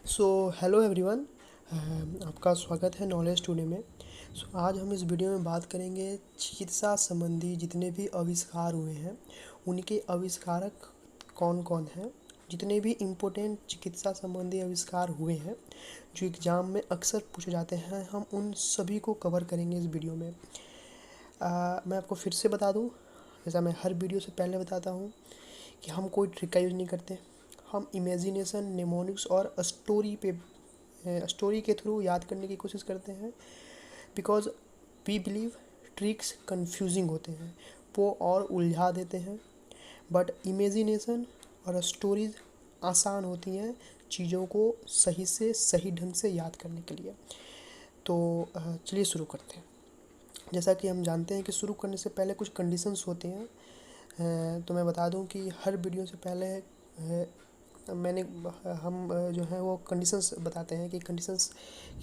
So hello everyone. आपका स्वागत है नॉलेज टूडे में। आज हम इस वीडियो में बात करेंगे चिकित्सा संबंधी जितने भी आविष्कार हुए हैं उनके आविष्कारक कौन कौन हैं। जितने भी इम्पोर्टेंट चिकित्सा संबंधी आविष्कार हुए हैं जो एग्ज़ाम में अक्सर पूछे जाते हैं, हम उन सभी को कवर करेंगे इस वीडियो में। मैं आपको फिर से बता दूं, जैसा मैं हर वीडियो से पहले बताता हूं, कि हम कोई ट्रिक का यूज़ नहीं करते। हम इमेजिनेशन, निमोनिक्स और स्टोरी के थ्रू याद करने की कोशिश करते हैं। Because we believe tricks confusing होते हैं, वो और उलझा देते हैं, बट इमेजिनेशन और स्टोरीज आसान होती हैं चीज़ों को सही से सही ढंग से याद करने के लिए। तो चलिए शुरू करते हैं। जैसा कि हम जानते हैं कि शुरू करने से पहले कुछ कंडीशंस होती हैं। तो मैं बता दूं कि हर वीडियो से पहले मैंने हम जो है वो कंडीशंस बताते हैं कि कंडीशंस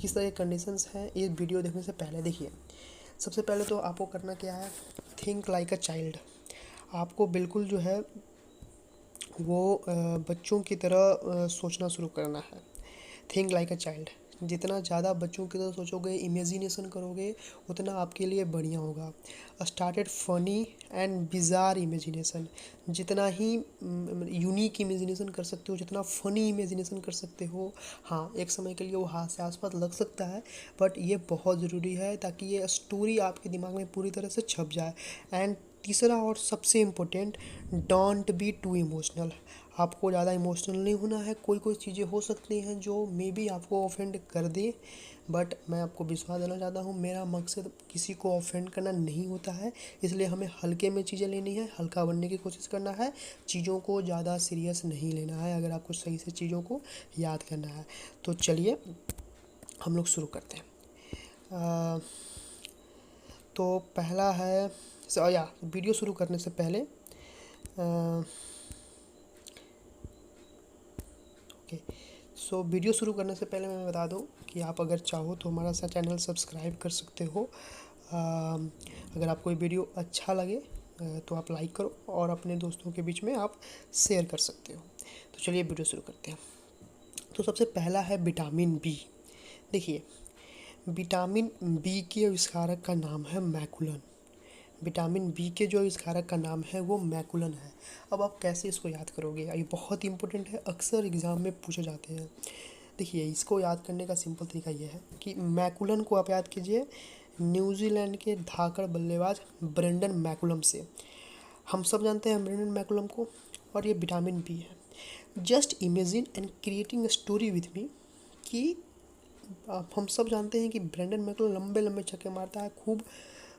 किस तरह के कंडीशंस हैं। ये वीडियो देखने से पहले देखिए, सबसे पहले तो आपको करना क्या है, थिंक लाइक अ चाइल्ड। आपको बिल्कुल जो है वो बच्चों की तरह सोचना शुरू करना है। Think like a child. जितना ज़्यादा बच्चों की तरह सोचोगे, इमेजिनेशन करोगे, उतना आपके लिए बढ़िया होगा। Started funny and bizarre imagination. जितना ही यूनिक इमेजिनेशन कर सकते हो, जितना फ़नी इमेजिनेशन कर सकते हो, हाँ एक समय के लिए वो हास्यास्पद लग सकता है, बट ये बहुत ज़रूरी है ताकि ये स्टोरी आपके दिमाग में पूरी तरह से छप जाए। एंड तीसरा और सबसे important, don't be too emotional. आपको ज़्यादा इमोशनल नहीं होना है। कोई कोई चीज़ें हो सकती हैं जो मे बी आपको ऑफेंड कर दे, बट मैं आपको विश्वास देना चाहता हूँ, मेरा मकसद किसी को ऑफेंड करना नहीं होता है। इसलिए हमें हल्के में चीज़ें लेनी है, हल्का बनने की कोशिश करना है, चीज़ों को ज़्यादा सीरियस नहीं लेना है अगर आपको सही से चीज़ों को याद करना है। तो चलिए हम लोग शुरू करते हैं। तो पहला है, या वीडियो शुरू करने से पहले ओके, सो वीडियो शुरू करने से पहले मैं बता दूं कि आप अगर चाहो तो हमारा सा चैनल सब्सक्राइब कर सकते हो। अगर आपको ये वीडियो अच्छा लगे तो आप लाइक करो और अपने दोस्तों के बीच में आप शेयर कर सकते हो। तो चलिए वीडियो शुरू करते हैं। तो सबसे पहला है विटामिन बी। देखिए, विटामिन बी के आविष्कारक का नाम है मैकुलन। विटामिन बी के जो आविष्कारक का नाम है वो मैकुलन है। अब आप कैसे इसको याद करोगे, ये बहुत इंपॉर्टेंट है, अक्सर एग्ज़ाम में पूछे जाते हैं। देखिए, इसको याद करने का सिंपल तरीका ये है कि मैकुलन को आप याद कीजिए न्यूजीलैंड के धाकड़ बल्लेबाज ब्रेंडन मैकुलम से। हम सब जानते हैं ब्रेंडन मैकुलम को, और ये विटामिन बी है। Just imagine and creating story with me कि हम सब जानते हैं कि ब्रेंडन मैकुलम लंबे लंबे छक्के मारता है, खूब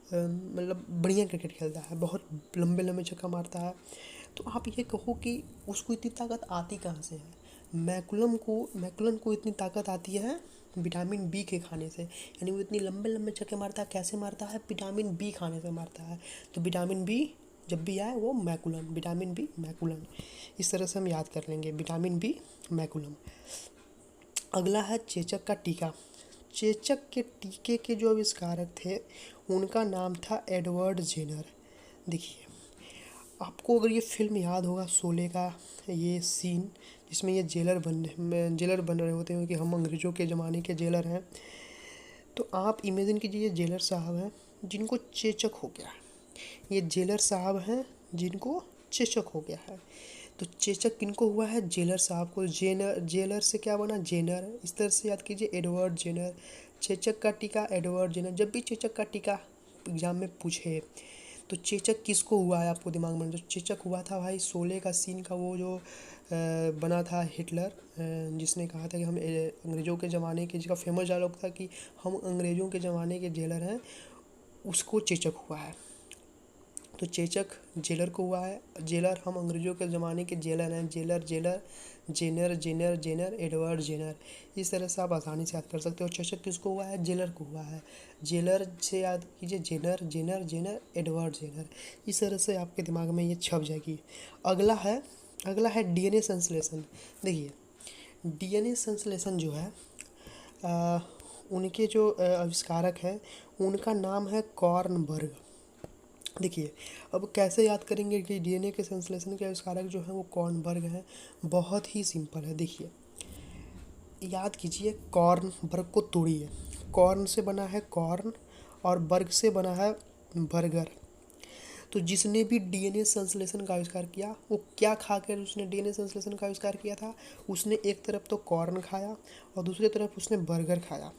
मतलब बढ़िया क्रिकेट खेलता है, बहुत लंबे लंबे छक्का मारता है। तो आप ये कहो कि उसको इतनी ताकत आती कहाँ से है। मैकुलन को इतनी ताकत आती है विटामिन बी के खाने से। यानी वो इतनी लंबे लंबे छक्के मारता है, कैसे मारता है, विटामिन बी खाने से मारता है। तो विटामिन बी जब भी आए वो मैकुलन, विटामिन बी मैकुलन, इस तरह से हम याद कर लेंगे, विटामिन बी मैकुलम। अगला है चेचक का टीका। चेचक के टीके के जो आविष्कारक थे उनका नाम था एडवर्ड जेनर। देखिए, आपको अगर ये फिल्म याद होगा शोले का ये सीन, जिसमें ये जेलर बन रहे होते हैं कि हम अंग्रेज़ों के ज़माने के जेलर हैं। तो आप इमेजिन कीजिए ये जेलर साहब हैं जिनको चेचक हो गया है। ये जेलर साहब हैं जिनको चेचक हो गया है। तो चेचक किनको हुआ है, जेलर साहब को। जेनर, जेलर से क्या बना, जेनर। इस तरह से याद कीजिए, एडवर्ड जेनर। चेचक का टीका एडवर्ड जेनर। जब भी चेचक का टीका एग्जाम में पूछे तो चेचक किसको हुआ है आपको दिमाग में, जो चेचक हुआ था भाई शोले का सीन का वो जो बना था हिटलर, जिसने कहा था कि हम अंग्रेज़ों के ज़माने के, जिसका फेमस डायलॉग था कि हम अंग्रेज़ों के ज़माने के जेलर हैं, उसको चेचक हुआ है। तो चेचक जेलर को हुआ है, जेलर हम अंग्रेज़ों के ज़माने के जेलर हैं, jailer jailer Jenner Jenner Jenner Edward Jenner. इस तरह से आप आसानी से याद कर सकते हो। चेचक किसको हुआ है, जेलर को हुआ है। जेलर से याद कीजिए Jenner Jenner Jenner Edward Jenner. इस तरह से आपके दिमाग में ये छप जाएगी। अगला है डीएनए संश्लेषण। देखिए, डीएनए संश्लेषण जो है उनके जो आविष्कारक हैं उनका नाम है कॉर्नबर्ग। देखिए, अब कैसे याद करेंगे कि डीएनए के संश्लेषण के आविष्कारक जो हैं वो कॉर्नबर्ग हैं। बहुत ही सिंपल है। देखिए, याद कीजिए, कॉर्न बर्ग को तोड़िए। कॉर्न से बना है कॉर्न और बर्ग से बना है बर्गर। तो जिसने भी डीएनए संश्लेषण का आविष्कार किया वो क्या खाकर उसने डीएनए संश्लेषण का आविष्कार किया था? उसने एक तरफ तो कॉर्न खाया और दूसरी तरफ उसने बर्गर खाया।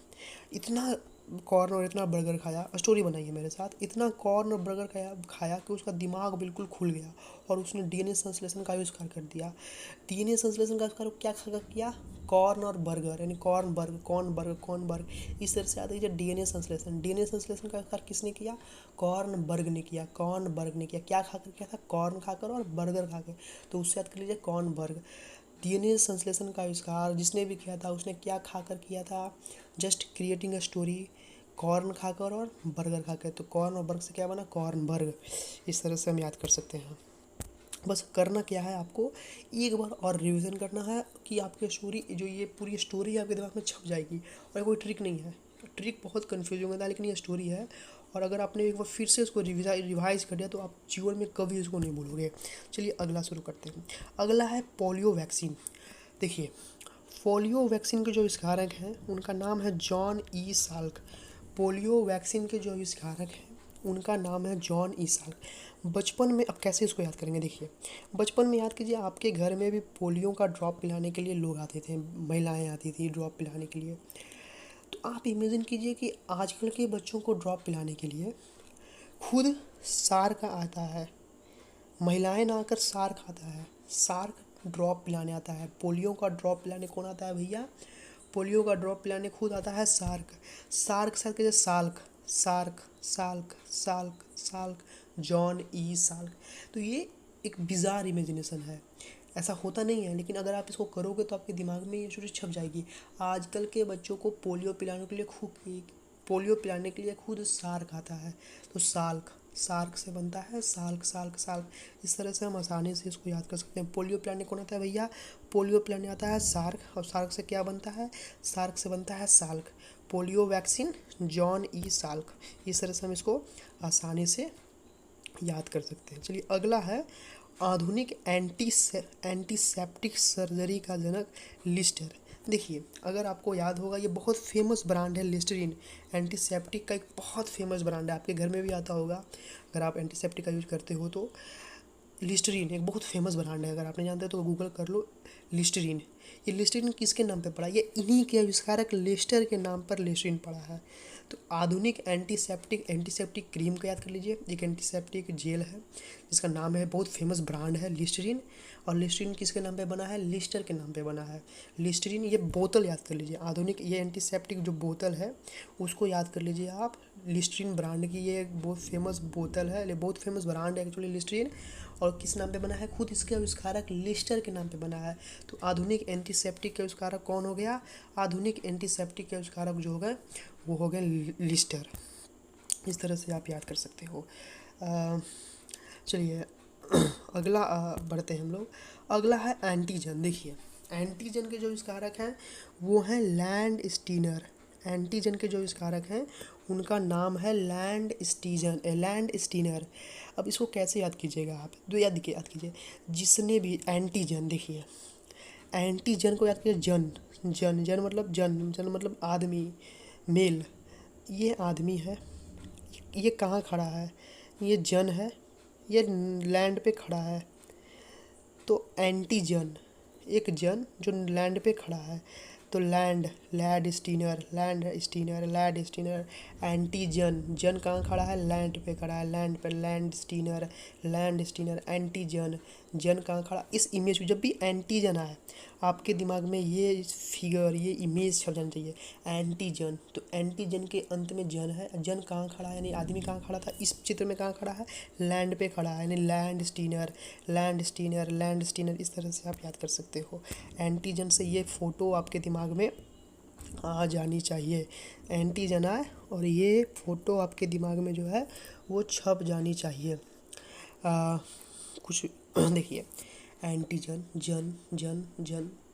इतना कॉर्न और इतना बर्गर खाया, स्टोरी बनाइए मेरे साथ, इतना कॉर्न और बर्गर खाया खाया कि उसका दिमाग बिल्कुल खुल गया और उसने डीएनए संश्लेषण का आविष्कार कर दिया। डीएनए संश्लेषण का आविष्कार क्या खा किया? कॉर्न और बर्गर, यानी कॉर्न बर्ग, कॉर्न बर्ग, कॉर्न बर्ग, इस तरह से आता है डीएनए संश्लेषण। डीएनए संश्लेषण का आविष्कार किसने किया? कॉर्न बर्ग ने किया। कॉर्न बर्ग ने किया। क्या खाकर किया था? कॉर्न खाकर और बर्गर खाकर। तो उससे याद कर लीजिए कॉर्न बर्ग। डीएनए संश्लेषण का आविष्कार जिसने भी किया था उसने क्या खाकर किया था? Just creating a story, corn खाकर और बर्गर खाकर। तो कॉर्न और बर्ग से क्या बना? कॉर्न बर्ग। इस तरह से हम याद कर सकते हैं। बस करना क्या है, आपको एक बार और रिवीजन करना है कि आपकी स्टोरी, जो ये पूरी स्टोरी है आपके दिमाग में छप जाएगी। और कोई ट्रिक नहीं है, ट्रिक बहुत कन्फ्यूजिंग होता है, लेकिन ये स्टोरी है। और अगर आपने एक बार फिर से इसको रिवाइज कर दिया तो आप जीवन में कभी इसको नहीं भूलोगे। चलिए अगला शुरू करते हैं। अगला है पोलियो वैक्सीन। देखिए, पोलियो वैक्सीन के जो आविष्कारक हैं उनका नाम है John E Salk. Polio vaccine के जो आविष्कारक हैं उनका नाम है जॉन ई साल्क। बचपन में, अब कैसे इसको याद करेंगे? देखिए, बचपन में याद कीजिए, आपके घर में भी पोलियो का ड्रॉप पिलाने के लिए लोग आते थे, महिलाएं आती थी ड्रॉप पिलाने के लिए। तो आप इमेजिन कीजिए कि आजकल के बच्चों को ड्रॉप पिलाने के लिए खुद सार्क आता है, महिलाएं ना आकर सार्क आता है। सार्क ड्रॉप पिलाने आता है। पोलियो का ड्रॉप पिलाने कौन आता है भैया? पोलियो का ड्रॉप पिलाने खुद आता है सार्क। सार्क साथ के Salk, SAARC, Salk, Salk, Salk, John E Salk. तो ये एक बिज़ार इमेजिनेशन है, ऐसा होता नहीं है, लेकिन अगर आप इसको करोगे तो आपके दिमाग में ये चीज़ छप जाएगी। आजकल के बच्चों को पोलियो पिलाने के लिए खुद सार्क आता है। तो साल्क, सार्क से बनता है साल्क, साल्क, साल्क। इस तरह से हम आसानी से इसको याद कर सकते हैं। पोलियो पिलाने कौन आता है भैया? पोलियो पिलाने आता है सार्क। और सार्क से क्या बनता है? सार्क से बनता है Salk. Polio vaccine John E Salk. इस तरह से हम इसको आसानी से याद कर सकते हैं। चलिए अगला है आधुनिक एंटीसेप्टिक सर्जरी का जनक लिस्टर। देखिए, अगर आपको याद होगा, ये बहुत फेमस ब्रांड है लिस्टरीन। एंटीसेप्टिक का एक बहुत फेमस ब्रांड है, आपके घर में भी आता होगा अगर आप एंटीसेप्टिक का यूज करते हो तो। लिस्टरीन एक बहुत फेमस ब्रांड है, अगर आप नहीं जानते तो गूगल कर लो लिस्टरीन। ये लिस्टरीन किसके नाम पे पड़ा? ये इन्हीं के आविष्कारक लिस्टर के नाम पर लिस्टरीन पड़ा है। तो आधुनिक एंटीसेप्टिक क्रीम का याद कर लीजिए। एक एंटीसेप्टिक जेल है जिसका नाम है, बहुत फेमस ब्रांड है लिस्टरीन। और लिस्टरीन किसके नाम पे बना है? लिस्टर के नाम पे बना है लिस्टरीन। ये बोतल याद कर लीजिए, आधुनिक ये एंटीसेप्टिक जो बोतल है उसको याद कर लीजिए आप। लिस्टरीन ब्रांड की ये एक बहुत फेमस बोतल है, बहुत फेमस ब्रांड है एक्चुअली लिस्टरीन। और किस नाम पे बना है? खुद इसके आविष्कारक लिस्टर के नाम पे बना है। तो आधुनिक एंटीसेप्टिक के आविष्कारक कौन हो गया? आधुनिक एंटीसेप्टिक के आविष्कारक जो हो गए वो हो गए लिस्टर। इस तरह से आप याद कर सकते हो। चलिए अगला बढ़ते हैं हम लोग। अगला है एंटीजन। देखिए, एंटीजन के जो आविष्कारक हैं वो हैं लैंड स्टीनर। एंटीजन के जो आविष्कारक हैं उनका नाम है लैंड स्टीनर। अब इसको कैसे याद कीजिएगा आप? तो याद कीजिए, जिसने भी एंटीजन, देखिए एंटीजन को याद कीजिए, जन मतलब जन मतलब आदमी, मेल। ये आदमी है, ये कहाँ खड़ा है? ये जन है, ये लैंड पे खड़ा है। तो एंटीजन, एक जन जो लैंड पे खड़ा है। तो लैंड स्टीनर। एंटीजन, जन कहाँ खड़ा है? लैंड पे खड़ा है, लैंड पे, लैंड स्टीनर। एंटीजन, जन कहाँ खड़ा? इस इमेज में जब भी एंटीजन आए आपके दिमाग में ये फिगर, ये इमेज छप जानी चाहिए, एंटीजन। तो एंटीजन के अंत में जन है। जन कहाँ खड़ा है, यानी आदमी कहाँ खड़ा था इस चित्र में? कहाँ खड़ा है? लैंड पे खड़ा है, यानी लैंड स्टीनर। इस तरह से आप याद कर सकते हो। एंटीजन से ये फ़ोटो आपके दिमाग में आ जानी चाहिए। एंटीजन आए और ये फ़ोटो आपके दिमाग में जो है वो छप जानी चाहिए। कुछ देखिए, एंटीजन,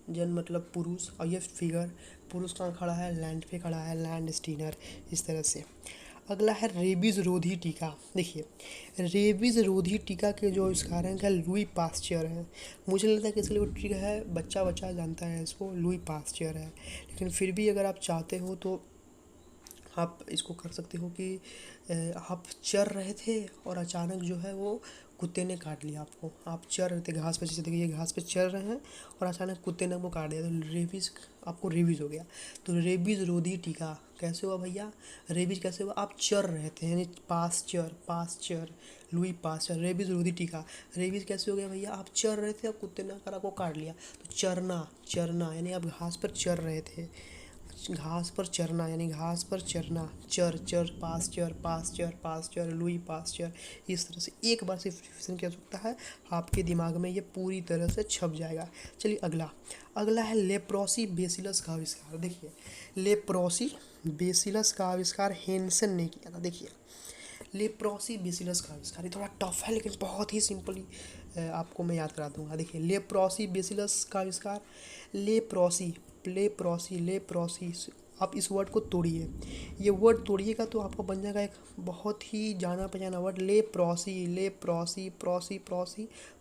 जन मतलब पुरुष, और ये फिगर पुरुष कहाँ खड़ा है? लैंड पे खड़ा है, लैंड स्टीनर। इस तरह से अगला है रेबीज़ रोधी टीका। देखिए, रेबीज़ रोधी टीका के जो आविष्कारक है लुई पास्चर है। मुझे लगता है कि इसलिए वो टीका है, बच्चा बच्चा जानता है इसको, लुई पास्चर है। लेकिन फिर भी अगर आप चाहते हो तो आप इसको कर सकते हो कि आप चर रहे थे और अचानक जो है वो कुत्ते ने काट लिया आपको। आप चर रहे थे घास पे, जैसे देखिए घास पे चर रहे हैं और अचानक कुत्ते ने आपको काट दिया, तो रेबीज़, आपको रेबीज़ हो गया। तो रेबीज़ रोधी टीका कैसे हुआ भैया? रेबीज़ कैसे हुआ? आप चर रहे थे, यानी पास्चर, लुई पास्चर, रेबीज़ रोधी टीका। रेबीज़ कैसे हो गया भैया? आप चर रहे थे, अब कुत्ते ने आकर आपको काट लिया। तो चरना यानी आप घास पर चर रहे थे, घास पर चरना यानी घास पर चरना, चर पास्चर, लुई पास्चर। इस तरह से एक बार सिर्फ रिविजन किया जा सकता है, आपके दिमाग में ये पूरी तरह से छप जाएगा। चलिए अगला है लेप्रोसी बेसिलस का आविष्कार। देखिए, लेप्रोसी बेसिलस का आविष्कार हेनसेन ने किया था। देखिए, लेप्रोसी बेसिलस का आविष्कार, ये थोड़ा टफ है लेकिन बहुत ही सिंपली आपको मैं याद करा दूंगा। देखिए, लेप्रोसी बेसिलस का आविष्कार, लेप्रोसी लेप्रोसी, आप इस वर्ड को तोड़िए, ये वर्ड तोड़िएगा तो आपको बन जाएगा एक बहुत ही जाना पहचाना वर्ड, प्रोसी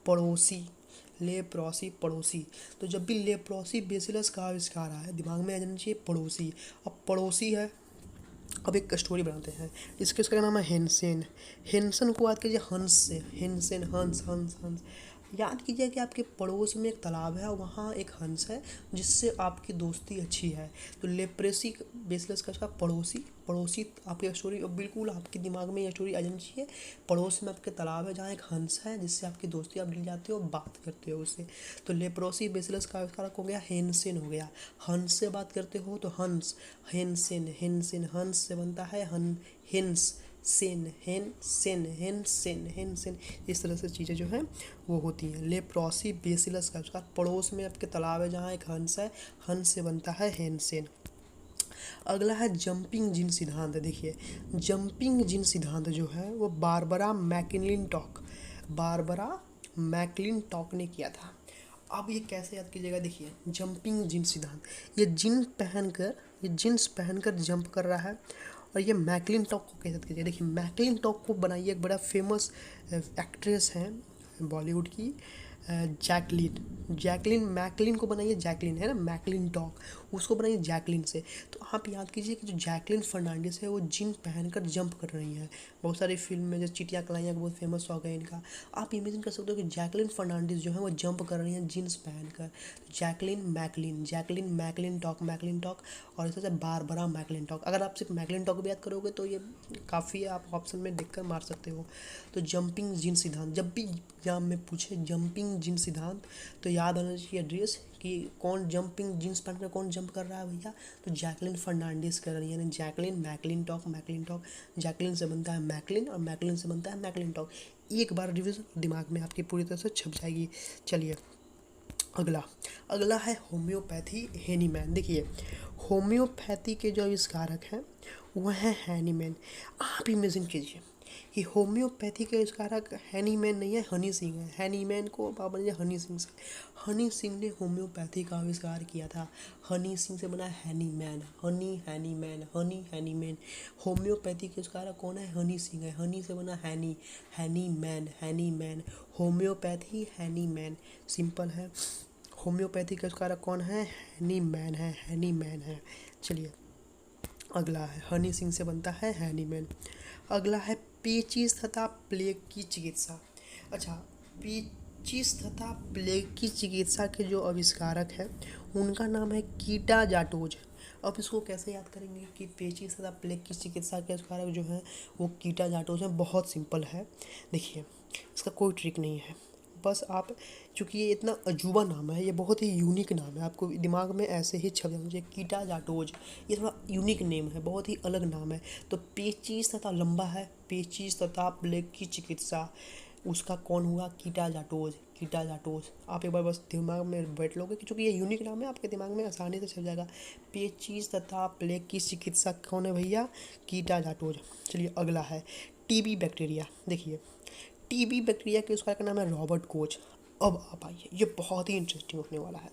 पड़ोसी, पड़ोसी। तो जब भी लेप्रोसी बेसिलस का आविष्कार आए, दिमाग में आ जाना चाहिए पड़ोसी। अब पड़ोसी है, अब एक स्टोरी बनाते हैं। इसका नाम है हेनसन को याद कीजिए, हंस से, हेनसेन, हंस। याद कीजिए कि आपके पड़ोस में एक तालाब है और वहाँ एक हंस है जिससे आपकी दोस्ती अच्छी है। तो लेप्रेसी बेसिलस का पड़ोसी आपकी स्टोरी, और बिल्कुल आपके दिमाग में ये स्टोरी आ जानी चाहिए। पड़ोस में आपके तालाब है जहाँ एक हंस है जिससे आपकी दोस्ती, आप मिल जाते हो, बात करते हो उससे। तो लेप्रोसी बेसिलस का आविष्कारक हो गया हेनसेन हो गया। हंस से बात करते हो तो हंस, हेनसेन, हंस से बनता है हेंस, सेन। इस तरह से चीज़ें जो हैं वो होती हैं। लेप्रोसी बेसिलस का आविष्कार, पड़ोस में आपके तालाब है जहाँ एक हंस है, हंस से बनता है हेनसेन। अगला है जंपिंग जिन सिद्धांत। देखिए, जंपिंग जिन सिद्धांत जो है वो बारबरा मैकलिनटॉक ने किया था। अब ये कैसे याद कीजिएगा? देखिए, जंपिंग जिन सिद्धांत, ये जींस पहनकर जंप कर रहा है, और ये मैकलिनटॉक को कैसे याद कीजिए? देखिए, मैकलिनटॉक को बनाई एक बड़ा फेमस एक्ट्रेस हैं बॉलीवुड की, जैकलिन मैकलिन को बनाइए, जैकलिन है ना, मैकलिन टॉक, उसको बनाइए जैकलिन से। तो आप याद कीजिए कि जो जैकलिन फर्नांडिस है वो जीन पहनकर जंप कर रही हैं। बहुत सारी फिल्म में, जैसे चिटिया कलाइयाँ बहुत फेमस हो गया इनका। आप इमेजिन कर सकते हो कि जैकलिन फर्नांडिस जो है वो जंप कर रही हैं जीन्स पहनकर। जैकलिन मैकलिन टॉक, और इस तरह से बारबरा मैकलिन टॉक। अगर आप सिर्फ मैकलिन टॉक भी याद करोगे तो ये काफ़ी है, आप ऑप्शन में देखकर मार सकते हो। तो जंपिंग जिन सिद्धांत, जब भी एग्जाम में पूछे जंपिंग जिन सिद्धांत, तो याद आना चाहिए एड्रेस कि कौन जंपिंग जींस पहन कर कौन जंप कर रहा है भैया? तो जैकलिन फर्नांडिस कर रही है, यानी जैकलिन मैकलिन टॉक। जैकलिन से बनता है मैकलिन और मैकलिन से बनता है मैकलिन टॉक। एक बार रिविजन दिमाग में आपकी पूरी तरह से छप जाएगी। चलिए अगला है होम्योपैथी, हैनीमैन। देखिए, होम्योपैथी के जो आविष्कारक हैं वह हैं हैनीमैन। आप इमेजिन कीजिए कि होम्योपैथी के आविष्कारक हैनीमैन नहीं है, हनी सिंह है। हैनीमैन को आप बनिए हनी सिंह से। हनी सिंह ने होम्योपैथी का आविष्कार किया था। हनी सिंह से बना हैनीमैन, हैनीमैन। होम्योपैथी के आविष्कारक कौन है? हनी सिंह है। हनी से बना हैनीमैन। होम्योपैथी हैनीमैन, सिंपल है। होम्योपैथी का आविष्कारक कौन है? हैनीमैन है। चलिए अगला है, हनी सिंह से बनता है हैनीमैन। अगला है पेचिश तथा प्लेग की चिकित्सा। अच्छा, पेचिश तथा प्लेग की चिकित्सा के जो आविष्कारक हैं उनका नाम है कीटा जाटोज। अब इसको कैसे याद करेंगे कि पेचिश तथा प्लेग की चिकित्सा के आविष्कारक जो हैं वो कीटा जाटोज हैं? बहुत सिंपल है। देखिए, इसका कोई ट्रिक नहीं है, बस आप, चूँकि ये इतना अजूबा नाम है, ये बहुत ही यूनिक नाम है, आपको दिमाग में ऐसे ही छप जाना चाहिए, कीटा जाटोज। ये थोड़ा यूनिक नेम है, बहुत ही अलग नाम है। तो पेचिश तथा लंबा है, पेचिश तथा प्लेग की चिकित्सा, उसका कौन हुआ? कीटा जाटोज। आप एक बार बस दिमाग में बैठ लोगे कि चूँकि ये यूनिक नाम है, आपके दिमाग में आसानी से छप जाएगा। पेचिश तथा प्लेग की चिकित्सा कौन है भैया? कीटा जाटोज। चलिए अगला है टीबी बैक्टीरिया। देखिए, टीबी बैक्टीरिया के उसका नाम है रॉबर्ट कोच। अब आप आइए, ये बहुत ही इंटरेस्टिंग होने वाला है।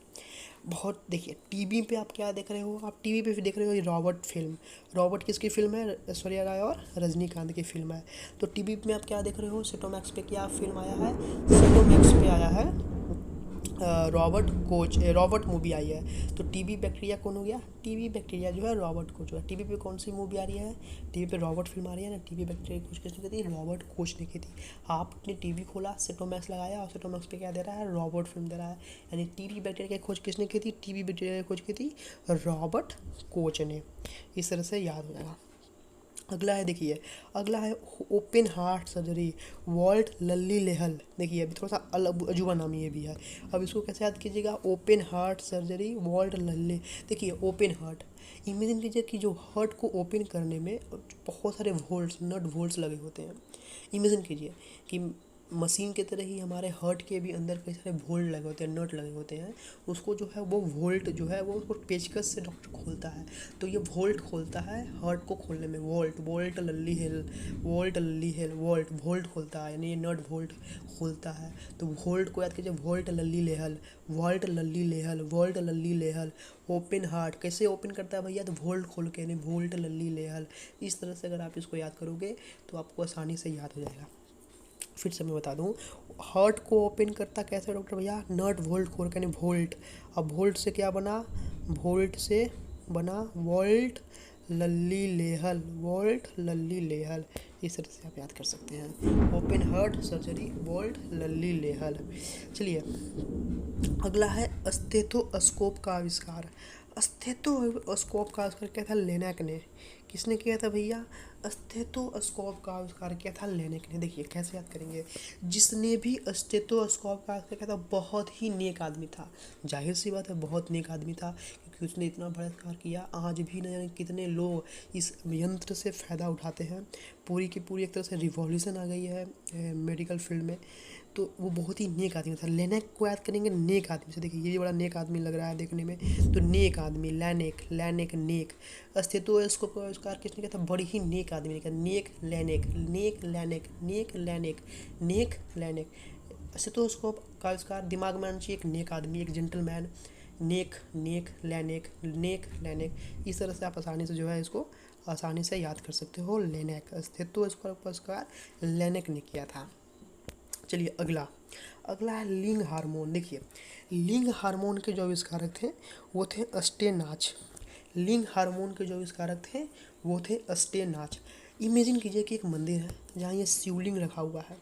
बहुत देखिए टीवी पे आप क्या देख रहे हो, आप टीवी पे देख रहे हो ये रॉबर्ट फिल्म। रॉबर्ट किसकी फिल्म है? ऐश्वर्या राय और रजनीकांत की फिल्म है। तो टीवी में आप क्या देख रहे हो? सेटोमैक्स पे क्या फिल्म आया है? सेटोमैक्स पे आया है रॉबर्ट मूवी आई है। तो टीबी बैक्टीरिया कौन हो गया? टीबी बैक्टीरिया जो है रॉबर्ट कोच हुआ। टीवी पे कौन सी मूवी आ रही है? टीवी पे रॉबर्ट फिल्म आ रही है ना। टीबी बैक्टीरिया खोज किसने की थी? रॉबर्ट कोच ने की थी। आपने टीवी खोला, सेटोमैक्स लगाया और सेटोमैक्स पे क्या दे रहा है? रॉबर्ट फिल्म दे रहा है। यानी टीबी बैक्टीरिया की खोज किसने की थी? टीबी बैक्टीरिया की खोज की थी रॉबर्ट कोच ने। इस तरह से याद हो जाएगा। अगला है देखिए, अगला है ओपन हार्ट सर्जरी वॉल्ट लल्ली लेहल। देखिए अभी थोड़ा सा अलग अजूबा नाम ये भी है। अब इसको कैसे याद कीजिएगा? ओपन हार्ट सर्जरी वॉल्ट लल्ली। देखिए ओपन हार्ट, इमेजिन कीजिए कि जो हार्ट को ओपन करने में बहुत सारे वोल्ट्स, नट वोल्ट्स लगे होते हैं। इमेजिन कीजिए कि मशीन की तरह ही हमारे हार्ट के भी अंदर कई सारे वोल्ट लगे होते हैं, नट लगे होते हैं। उसको जो है वो वोल्ट जो है वो उसको पेचकस से डॉक्टर खोलता है। तो ये वोल्ट खोलता है हार्ट को खोलने में। वोल्ट वोल्ट लल्ली हिल, वोल्ट लल्ली हिल, वोल्ट वोल्ट खोलता है, यानी ये नट वोल्ट खोलता है। तो वोल्ट को याद कीजिए, वोल्ट लल्ली लेहल, वोल्ट लल्ली लेहल, वोल्ट लल्ली लेहल। ओपन हार्ट कैसे ओपन करता है भैया? तो वोल्ट खोल के, यानी वोल्ट लल्ली लेहल। इस तरह से अगर आप इसको याद करोगे तो आपको आसानी से याद हो जाएगा। फिर से मैं बता दूं, हार्ट को ओपन करता कैसे डॉक्टर भैया? नट वोल्ट खोल के, यानी वोल्ट। अब वोल्ट से क्या बना? वोल्ट से बना वोल्ट लल्ली लेहल, वोल्ट लल्ली लेहल। इस तरह से आप याद कर सकते हैं, ओपन हार्ट सर्जरी वोल्ट लल्ली लेहल। चलिए अगला है स्टेथोस्कोप का आविष्कार। स्टेथोस्कोप का आविष्कार किया था लेनेक ने। किसने किया था भैया? स्टेथोस्कोप का आविष्कार किया था लेनेक ने। देखिए कैसे याद करेंगे, जिसने भी स्टेथोस्कोप का आविष्कार किया था बहुत ही नेक आदमी था। जाहिर सी बात है बहुत नेक आदमी था, क्योंकि उसने इतना बड़ा आविष्कार किया। आज भी न जाने कितने लोग इस यंत्र से फ़ायदा उठाते हैं। पूरी की पूरी एक तरह से रिवॉल्यूशन आ गई है मेडिकल फील्ड में। तो वो बहुत ही नेक आदमी था। लेनेक को याद करेंगे नेक आदमी से। देखिए ये भी बड़ा नेक आदमी लग रहा है देखने में। तो नेक आदमी, लैनेक, लैनेक नेक। स्टेथोस्कोप का आविष्कार किसने किया था? बड़ी ही नेक आदमी ने किया। नेक लैनेक, नेक लैनेक, नेक लैनेक, नेक लैनेक। स्टेथोस्कोप का आविष्कार दिमाग में आना चाहिए, एक नेक आदमी, एक जेंटलमैन। नेक, नेक लैनेक, नेक लैनेक। इस तरह से आप आसानी से जो है इसको आसानी से याद कर सकते हो। लेनेक, स्टेथोस्कोप का आविष्कार लेनेक ने किया था। चलिए अगला, अगला है लिंग हार्मोन। देखिए लिंग हार्मोन के जो आविष्कारक थे वो थे स्टेनाच। लिंग हार्मोन के जो आविष्कारक थे वो थे स्टेनाच। इमेजिन कीजिए कि एक मंदिर है जहाँ ये शिवलिंग रखा हुआ है,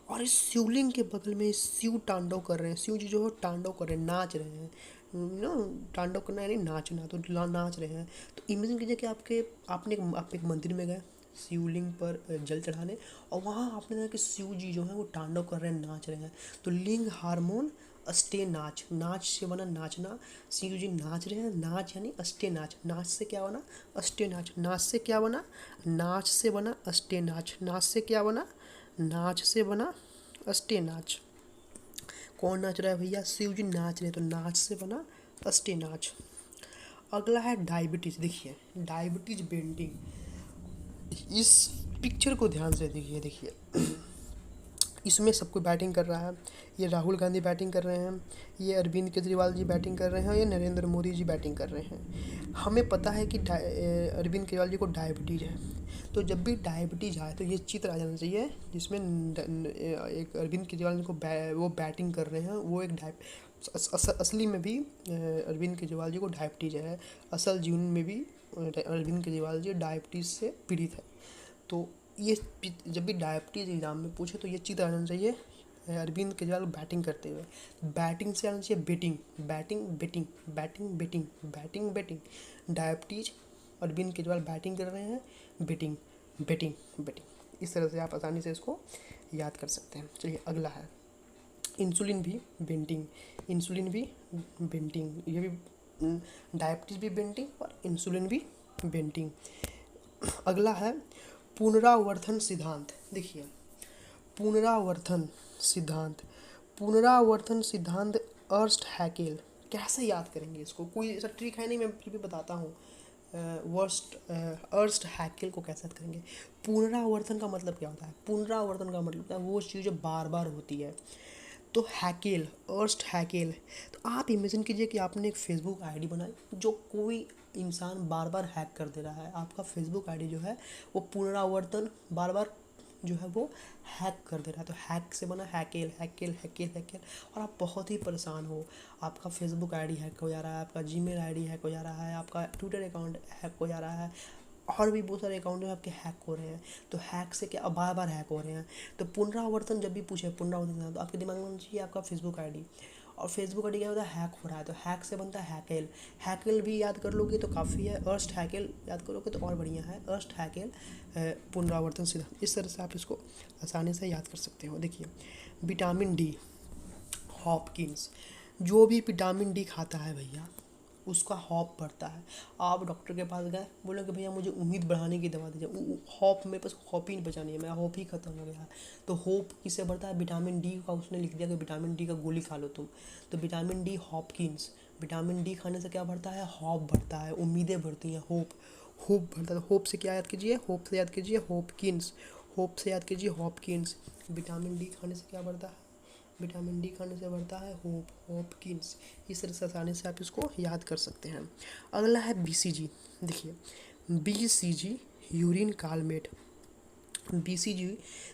और इस शिवलिंग के बगल में शिव तांडव कर रहे हैं। शिव जी जो है तांडव कर रहे हैं, नाच रहे हैं। नो, तांडव करना यानी नाचना, तो नाच रहे हैं। तो इमेजिन कीजिए कि आप एक मंदिर में गए शिवलिंग पर जल चढ़ाने, और वहाँ आपने देखा कि शिव जी जो हैं वो तांडव कर रहे हैं, नाच रहे हैं। तो लिंग हार्मोन अस्टे नाच, नाच से बना नाचना। शिव जी नाच रहे हैं, नाच यानी अस्टे नाच। नाच से क्या बना? अस्टे नाच। नाच से क्या बना? नाच से बना अस्टे नाच। नाच से क्या बना? नाच से बना अस्टे नाच। कौन नाच रहा है भैया? शिव जी नाच रहे हैं, तो नाच से बना अस्टे नाच। अगला है डायबिटीज। देखिए डायबिटीज बेंडिंग। इस पिक्चर को ध्यान से देखिए। देखिए इसमें सबको बैटिंग कर रहा है। ये राहुल गांधी बैटिंग कर रहे हैं, ये अरविंद केजरीवाल जी बैटिंग कर रहे हैं, ये नरेंद्र मोदी जी बैटिंग कर रहे हैं। हमें पता है कि अरविंद केजरीवाल जी को डायबिटीज़ है। तो जब भी डायबिटीज़ आए तो ये चित्र आ जाना चाहिए जिसमें एक अरविंद केजरीवाल जी को वो बैटिंग कर रहे हैं। वो एक असली में भी अरविंद केजरीवाल जी को डायबिटीज़ है। असल जीवन में भी अरविंद केजरीवाल जी डायबिटीज़ से पीड़ित है। तो ये जब भी डायबिटीज़ एग्ज़ाम में पूछे तो ये चित्र आना चाहिए अरविंद केजरीवाल बैटिंग करते हुए। बैटिंग से आना चाहिए betting, batting betting, batting betting, batting betting. Diabetes, Arvind Kejriwal batting कर रहे हैं, बेटिंग, बेटिंग बेटिंग। इस तरह से आप आसानी से इसको याद कर सकते हैं। चलिए अगला है इंसुलिन भी बेंटिंग। इंसुलिन भी बेंटिंग, ये भी डायबिटीज़ भी बेंटिंग और इंसुलिन भी बेंटिंग। अगला है पुनरावर्तन सिद्धांत। देखिए पुनरावर्तन सिद्धांत, पुनरावर्तन सिद्धांत अर्स्ट हैकेल। कैसे याद करेंगे इसको? कोई ऐसा ट्रिक है नहीं, मैं फिर भी बताता हूँ। अर्स्ट हैकेल को कैसे याद करेंगे? पुनरावर्तन का मतलब क्या होता है? पुनरावर्तन का मतलब होता है वो चीज़ जो बार बार होती है। तो हैकेल, अर्स्ट हैकेल। तो आप इमेजिन कीजिए कि आपने एक फेसबुक आईडी बनाई जो कोई इंसान बार बार हैक कर दे रहा है। आपका फेसबुक आईडी जो है वो पुनरावर्तन बार बार जो है वो हैक कर दे रहा है। तो हैक से बना हैकेल, हैकेल, हैकेल, हैकेल। और आप बहुत ही परेशान हो, आपका फेसबुक आईडी हैक हो जा रहा है, आपका जीमेल आईडी हैक हो जा रहा है, आपका ट्विटर अकाउंट हैक हो जा रहा है, और भी बहुत सारे अकाउंट जो आपके हैक हो रहे हैं। तो हैक से क्या, बार बार हैक हो रहे हैं। तो पुनरावर्तन जब भी पूछे पुनरावर्तन, तो आपके दिमाग में होना चाहिए आपका फेसबुक आईडी। और फेसबुक आईडी क्या होता है, हैक हो रहा है, तो हैक से बनता है हैकेल। हैकेल भी याद कर लोगे तो काफ़ी है, अर्स्ट हैकेल याद करोगे तो और बढ़िया है। अर्स्ट हैकेल पुनरावर्तन सिद्धांत, इस तरह से आप इसको आसानी से याद कर सकते हो। देखिए, विटामिन डी, हॉपकिंस। जो भी विटामिन डी खाता है भैया उसका हॉप बढ़ता है। आप डॉक्टर के पास गए, बोले कि भैया मुझे उम्मीद बढ़ाने की दवा दीजिए, हॉप मेरे पास हॉप ही नहीं बचा नहीं है, मेरा हॉप ही खत्म हो गया है। तो होप किससे बढ़ता है, विटामिन डी का उसने लिख दिया कि विटामिन डी का गोली खा लो तुम। तो vitamin D Hopkins, vitamin D खाने से क्या बढ़ता है, हॉप बढ़ता है, उम्मीदें बढ़ती हैं, होप, होप बढ़ता है। तो होप से क्या याद कीजिए, होप से याद कीजिए हॉपकिंस, होप से याद कीजिए हॉपकिंस। विटामिन डी खाने से क्या बढ़ता है, विटामिन डी खाने से बढ़ता है होप, हॉपकिंस। इस तरह से आसानी से आप इसको याद कर सकते हैं। अगला है बीसीजी। देखिए, बीसीजी यूरिन कालमेट। बीसीजी,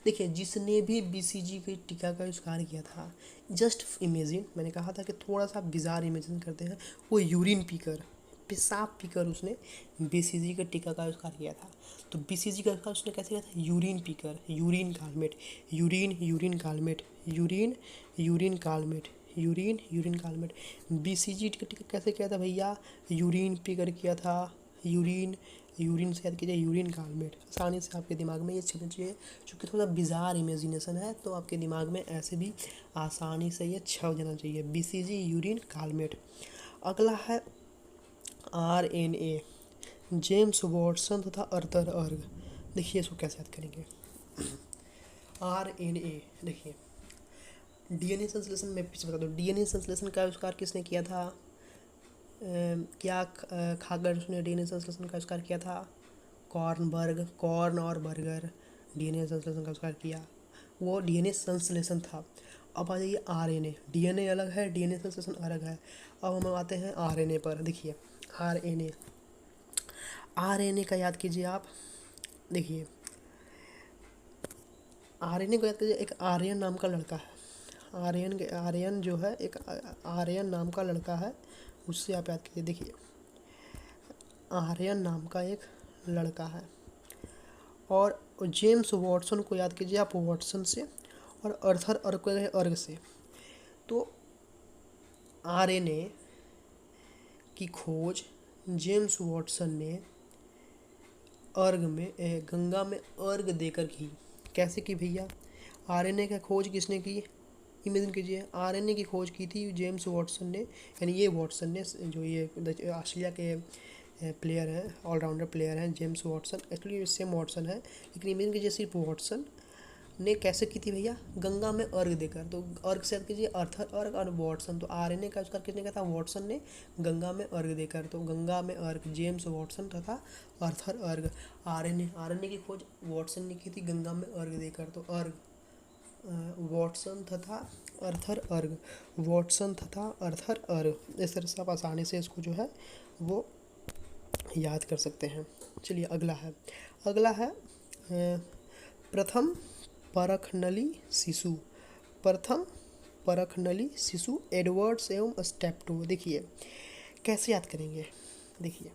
देखिए जिसने भी बीसीजी के टीका का आविष्कार किया था, जस्ट इमेजिन, मैंने कहा था कि थोड़ा सा बिजार इमेजिन करते हैं, वो यूरिन पीकर, पेशाब पीकर उसने बीसीजी के टीका का आविष्कार किया था। तो बीसीजी का आविष्कार उसने कैसे किया था, यूरिन पीकर, urine Calmette, urine, urine Calmette, urine, urine Calmette, urine, urine Calmette. BCG का टीका कैसे किया था भैया, यूरिन पीकर किया था, यूरिन, यूरिन से याद कीजिए यूरिन कालमेट। आसानी से आपके दिमाग में ये छिपना चाहिए, चूँकि थोड़ा बिजार इमेजिनेशन है तो आपके दिमाग में ऐसे भी आसानी से ये छप जाना चाहिए, बीसीजी यूरिन कालमेट। अगला है आरएनए, जेम्स वॉटसन तथा अर्थर अर्ग। देखिए इसको कैसे याद करेंगे, आरएनए। देखिए, डीएनए संश्लेषण में पीछे बता दो, डीएनए संश्लेषण का आविष्कार किसने किया था, क्या खाकर उसने डीएनए संश्लेषण का आविष्कार किया था, कॉर्नबर्ग, कॉर्न और बर्गर डीएनए संश्लेषण का आविष्कार किया, वो डीएनए संश्लेषण था। अब आ जाइए आरएनए, डीएनए अलग है, डीएनए संश्लेषण अलग है। अब हम आते हैं आरएनए पर। देखिए, आरएनए, आरएनए का याद कीजिए आप। देखिए, आर्यन को याद कीजिए, एक आर्यन नाम का लड़का है, आर्यन जो है एक आर्यन नाम का लड़का है, उससे आप याद कीजिए। देखिए, आर्यन नाम का एक लड़का है, और जेम्स वॉटसन को याद कीजिए आप, वॉटसन से, और अर्थर अर्ग को अर्ग से। तो आरएनए की खोज जेम्स वॉटसन ने अर्ग में गंगा में अर्ग देकर की। कैसे की भैया, आरएनए की खोज किसने की, इमेजिन कीजिए, आरएनए की खोज की थी जेम्स वॉटसन ने, यानी ये वॉटसन ने, जो ये ऑस्ट्रेलिया के प्लेयर हैं, ऑलराउंडर प्लेयर हैं James Watson, actually same Watson है, लेकिन इमेजिन कीजिए सिर्फ वॉटसन ने कैसे की थी भैया, गंगा में अर्घ देकर। तो अर्घ से याद कीजिए अर्थर अर्घ और वॉटसन। तो आरएनए का आविष्कार किसने किया था, वॉटसन ने, गंगा में अर्घ देकर। तो गंगा में अर्घ जेम्स वॉटसन तथा अर्थर अर्घ। आरएनए की खोज वॉटसन ने की थी गंगा में अर्घ देकर। तो अर्घ वॉटसन तथा अर्थर अर्घ, वॉटसन तथा अर्थर अर्घ। इस तरह से आप आसानी से इसको जो है वो याद कर सकते हैं। चलिए अगला है प्रथम परखनली शिशु, प्रथम परखनली शिशु एडवर्ड्स एवं स्टेप्टो। देखिए कैसे याद करेंगे, देखिए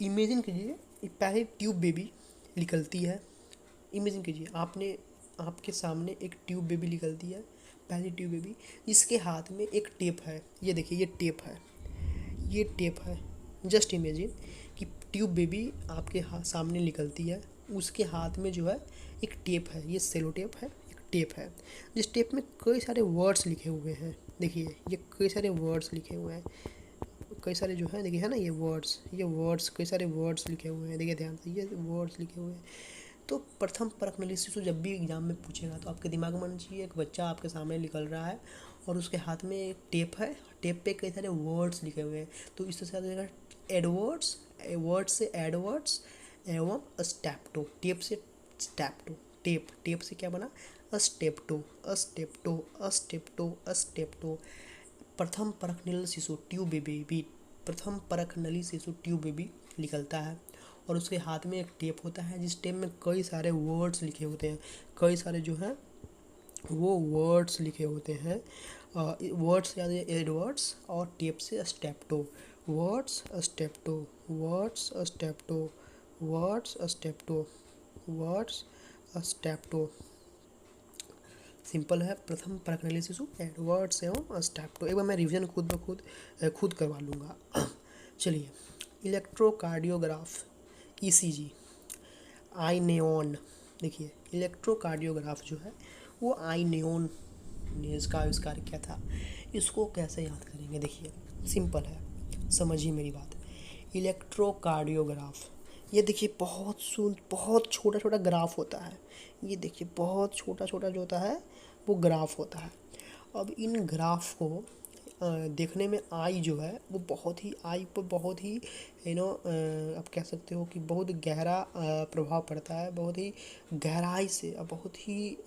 इमेजिन कीजिए, पहले ट्यूब बेबी निकलती है। इमेजिन कीजिए आपके सामने एक ट्यूब बेबी निकलती है, पहली ट्यूब बेबी, इसके हाथ में एक टेप है। ये देखिए ये टेप है। जस्ट इमेजिन कि ट्यूब बेबी आपके सामने निकलती है, उसके हाथ में जो है एक टेप है, ये सेलो टेप है, एक टेप है, जिस टेप में कई सारे वर्ड्स लिखे हुए हैं। देखिए ये कई सारे वर्ड्स लिखे हुए हैं, कई सारे जो है, देखिए है ना, ये वर्ड्स कई सारे वर्ड्स लिखे हुए हैं। देखिए ध्यान से, ये वर्ड्स लिखे हुए हैं। तो प्रथम परखनली शिशु जब भी एग्जाम में पूछेगा तो आपके दिमाग में आना चाहिए, एक बच्चा आपके सामने निकल रहा है और उसके हाथ में एक टेप है, टेप पे कई सारे वर्ड्स लिखे हुए हैं। तो इस तरह से आ जाएगा एडवर्ड्स, वर्ड्स से एडवर्ड्स एवं स्टेप्टो, टेप से स्टेप्टो, टेप से क्या बना, Steptoe, Steptoe, Steptoe, Steptoe. प्रथम परख नली शिशु ट्यूब बेबी, प्रथम परख नली शिशु ट्यूब बेबी निकलता है और उसके हाथ में एक टेप होता है जिस टेप में कई सारे वर्ड्स लिखे होते हैं, कई सारे जो हैं वो वर्ड्स लिखे होते हैं। वर्ड्स यानी एडवर्ड्स और टेप से Steptoe, Edwards Steptoe, Edwards Steptoe, Edwards Steptoe, Edwards Steptoe. Simple है, प्रथम परख नली शिशु एडवर्ड्स एवं स्टेप टू। एक बार मैं रिवीजन खुद करवा लूँगा। चलिए, इलेक्ट्रोकार्डियोग्राफ, ईसीजी, आई नेओन। देखिए, इलेक्ट्रोकार्डियोग्राफ जो है वो आई नेओन ने इसका आविष्कार किया था। इसको कैसे याद करेंगे? देखिए सिंपल है, समझिए मेरी बात। इलेक्ट्रोकार्डियोग्राफ, ये देखिए बहुत छोटा छोटा ग्राफ होता है। ये देखिए बहुत छोटा छोटा जो होता है वो ग्राफ होता है। अब इन ग्राफ को देखने में आई जो है वो बहुत ही, आई पर बहुत ही आप कह सकते हो कि बहुत गहरा प्रभाव पड़ता है, बहुत ही गहराई से और बहुत ही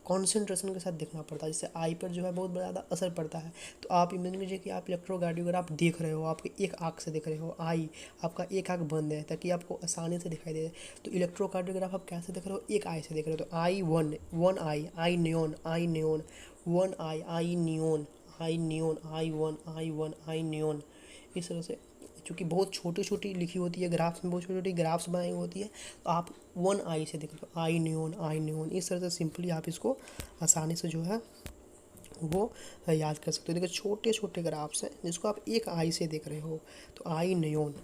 कॉन्सेंट्रेशन के साथ देखना पड़ता है, जिससे आई पर जो है बहुत ज़्यादा असर पड़ता है। तो आप इमेजिन कीजिए कि आप इलेक्ट्रोकार्डियोग्राफ देख रहे हो, आपके एक आँख से देख रहे हो, आई आपका एक आँख बंद है ताकि आपको आसानी से दिखाई दे। तो इलेक्ट्रोकार्डियोग्राफ आप कैसे देख रहे हो? एक आई से देख रहे हो। तो I one I, I neon, I neon, one I neon, I neon, I one I neon. इस तरह से, चूँकि बहुत छोटी छोटी लिखी होती है ग्राफ्स में, बहुत छोटी छोटी ग्राफ्स बनाई होती है, तो आप वन आई से देख लो, आई नियोन, आई नियोन। इस तरह से सिंपली आप इसको आसानी से जो है वो याद कर सकते हो। देखिए छोटे छोटे ग्राफ्स हैं जिसको आप एक आई से देख रहे हो। तो आई नियोन,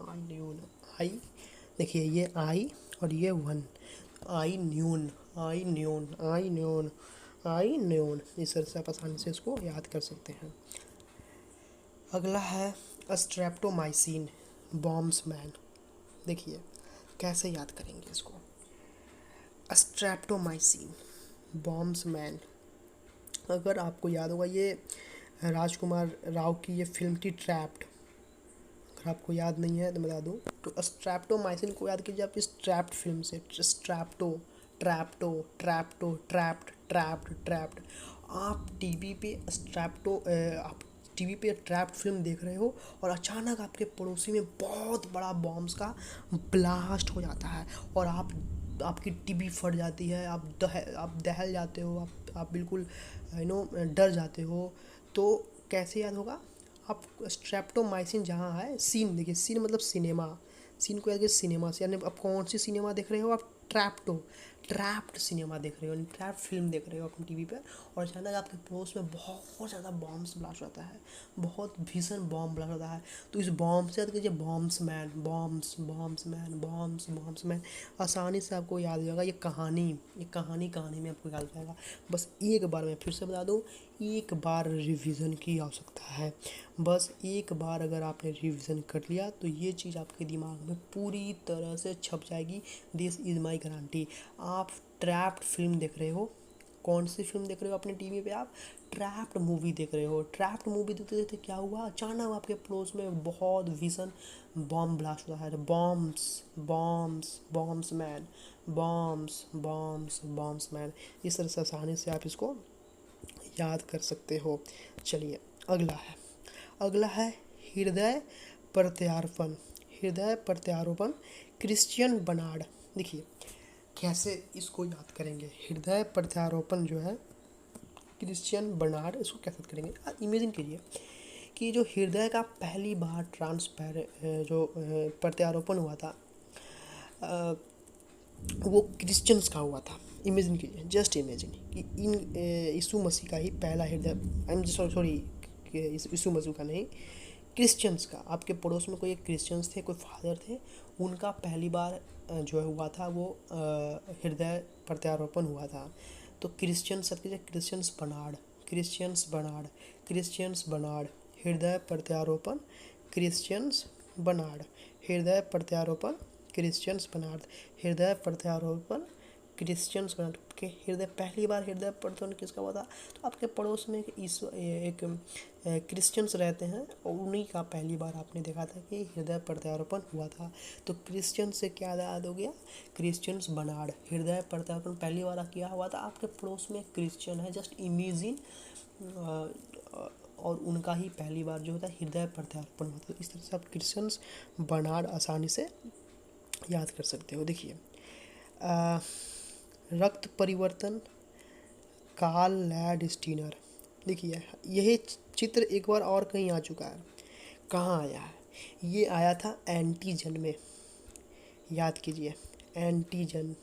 आई नियोन, आई, देखिए ये आई और ये वन, आई न्यून, आई न्यून, आई न्यून, आई न्यून। इस तरह से आप आसानी से इसको याद कर सकते हैं। अगला है स्ट्रेप्टोमाइसिन, बॉम्ब्समैन। देखिए कैसे याद करेंगे इसको? स्ट्रेप्टोमाइसिन, बॉम्ब्समैन। अगर आपको याद होगा, ये राजकुमार राव की ये फिल्म थी ट्रैप्ड। अगर आपको याद नहीं है तो बता दूँ, तो स्ट्रेप्टोमाइसिन को याद कीजिए आप इस ट्रैप्ड फिल्म से। स्ट्रैप्टो, ट्रैप्टो, ट्रैप्टो, ट्रैप्ड, ट्रैप्ड, ट्रैप्ड। आप टीवी पे आप टीवी पे ट्रैप्ड फिल्म देख रहे हो और अचानक आपके पड़ोसी में बहुत बड़ा बॉम्ब्स का ब्लास्ट हो जाता है और आपकी टीवी फट जाती है, आप दहल जाते हो, आप बिल्कुल डर जाते हो। तो कैसे याद होगा? आप स्ट्रेप्टोमाइसिन जहाँ है, सीन देखिए, सीन मतलब सिनेमा, सीन को याद कीजिए सिनेमा से। यानी आप कौन सी सिनेमा देख रहे हो? आप ट्रैप्ड सिनेमा देख रहे हो, ट्रैप्ड फिल्म देख रहे हो अपनी टीवी पर, और अचानक आपके पड़ोस में बहुत ज़्यादा बॉम्ब्स ब्लास्ट होता है, बहुत भीषण बॉम्ब ब्लास्ट होता है। तो इस बॉम्ब से याद कीजिए बॉम्ब्समैन, बॉम्ब्समैन, बॉम्ब्समैन। आसानी से आपको याद हो जाएगा। ये कहानी में आपको याद हो जाएगा। बस एक बार मैं फिर से बता दूँ, एक बार रिवीजन की आवश्यकता है। बस एक बार अगर आपने रिवीजन कर लिया तो ये चीज़ आपके दिमाग में पूरी तरह से छप जाएगी। This is my guarantee. आप ट्रैप्ड फिल्म देख रहे हो, कौन सी फिल्म देख रहे हो अपने टीवी पे? आप ट्रैप्ड मूवी देख रहे हो। ट्रैप्ड मूवी देखते देखते क्या हुआ, अचानक आपके पड़ोस में बहुत भीषण बॉम्ब ब्लास्ट होता है। बॉम्ब्समैन, बॉम्ब्समैन। इस तरह से आसानी से आप इसको याद कर सकते हो। चलिए अगला है हृदय प्रत्यारोपण, हृदय प्रत्यारोपण, क्रिश्चियन बर्नार्ड। देखिए कैसे इसको याद करेंगे? हृदय प्रत्यारोपण जो है क्रिश्चियन बर्नार्ड, इसको कैसे याद करेंगे? इमेजिन कीजिए कि जो हृदय का पहली बार प्रत्यारोपण हुआ था वो क्रिश्चियंस का हुआ था। इमेजिन कीजिए, जस्ट इमेजिन कि यीशु मसीह का ही पहला हृदय, आई एम सॉरी, यीशु मसीह का नहीं, क्रिश्चियंस का। आपके पड़ोस में कोई एक क्रिश्चियंस थे, कोई फादर थे, उनका पहली बार जो हुआ था वो हृदय प्रत्यारोपण हुआ था। तो क्रिश्चियंस सब कीजिए, क्रिश्चियंस बर्नार्ड, हृदय प्रत्यारोपण, क्रिश्चियंस बर्नार्ड, हृदय प्रत्यारोपण, क्रिश्चियंस बर्नार्ड, हृदय प्रत्यारोपण, क्रिश्चियंस बना के हृदय, पहली बार हृदय प्रदान किसका हुआ था? तो आपके पड़ोस में एक क्रिश्चियंस रहते हैं और उन्हीं का पहली बार आपने देखा था कि हृदय प्रत्यारोपण हुआ था। तो क्रिश्चियन से क्या याद हो गया? क्रिश्चियंस बनाड़, हृदय प्रत्यारोपण पहली बार किया हुआ था। आपके पड़ोस में क्रिश्चियन है, जस्ट इमेजिन, और उनका ही पहली बार जो होता है हृदय प्रत्यारोपण होता है। इस तरह से आप क्रिश्चियंस बनाड़ आसानी से याद कर सकते हो। देखिए रक्त परिवर्तन कार्ल लैंडस्टीनर, देखिए यही चित्र एक बार और कहीं आ चुका है। कहाँ आया है? ये आया था एंटीजन में, याद कीजिए एंटीजन।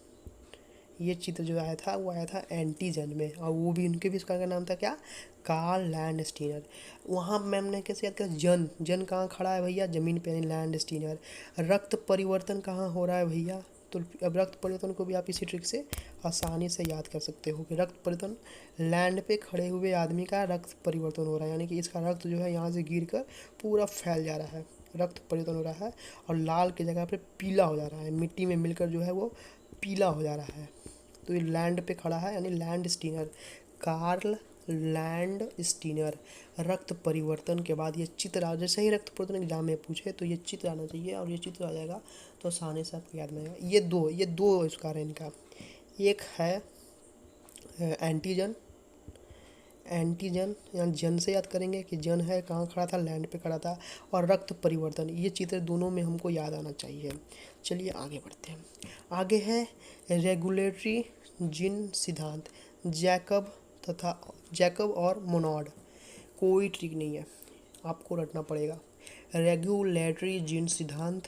ये चित्र जो आया था वो आया था एंटीजन में, और वो भी उनके भी इसका नाम था क्या? Karl Landsteiner. वहाँ मैम ने कैसे याद किया? जन, जन कहाँ खड़ा है भैया? जमीन पे, यानी लैंडस्टीनर। रक्त परिवर्तन कहाँ हो रहा है भैया? तो अब रक्त परिवर्तन को भी आप इसी ट्रिक से आसानी से याद कर सकते हो कि रक्त परिवर्तन, लैंड पे खड़े हुए आदमी का रक्त परिवर्तन हो रहा है, यानी कि इसका रक्त जो है यहाँ से गिर कर पूरा फैल जा रहा है, रक्त परिवर्तन हो रहा है, और लाल की जगह पे पीला हो जा रहा है, मिट्टी में मिलकर जो है वो पीला हो जा रहा है। तो ये लैंड पे खड़ा है, यानी Landsteiner, Karl Landsteiner. रक्त परिवर्तन के बाद ये चित्र आ, जैसे ही रक्त परिवर्तन एग्जाम में पूछे तो ये चित्र आना चाहिए, और ये चित्र आ जाएगा तो आसानी से आपको याद में आएगा। ये दो इसका है इनका, एक है एंटीजन, एंटीजन या जन से याद करेंगे कि जन है कहाँ खड़ा था? लैंड पे खड़ा था। और रक्त परिवर्तन, ये चित्र दोनों में हमको याद आना चाहिए। चलिए आगे बढ़ते हैं। आगे है रेगुलेटरी जीन सिद्धांत, जैकब और मोनोड। कोई ट्रिक नहीं है, आपको रटना पड़ेगा। रेगुलेटरी जीन सिद्धांत,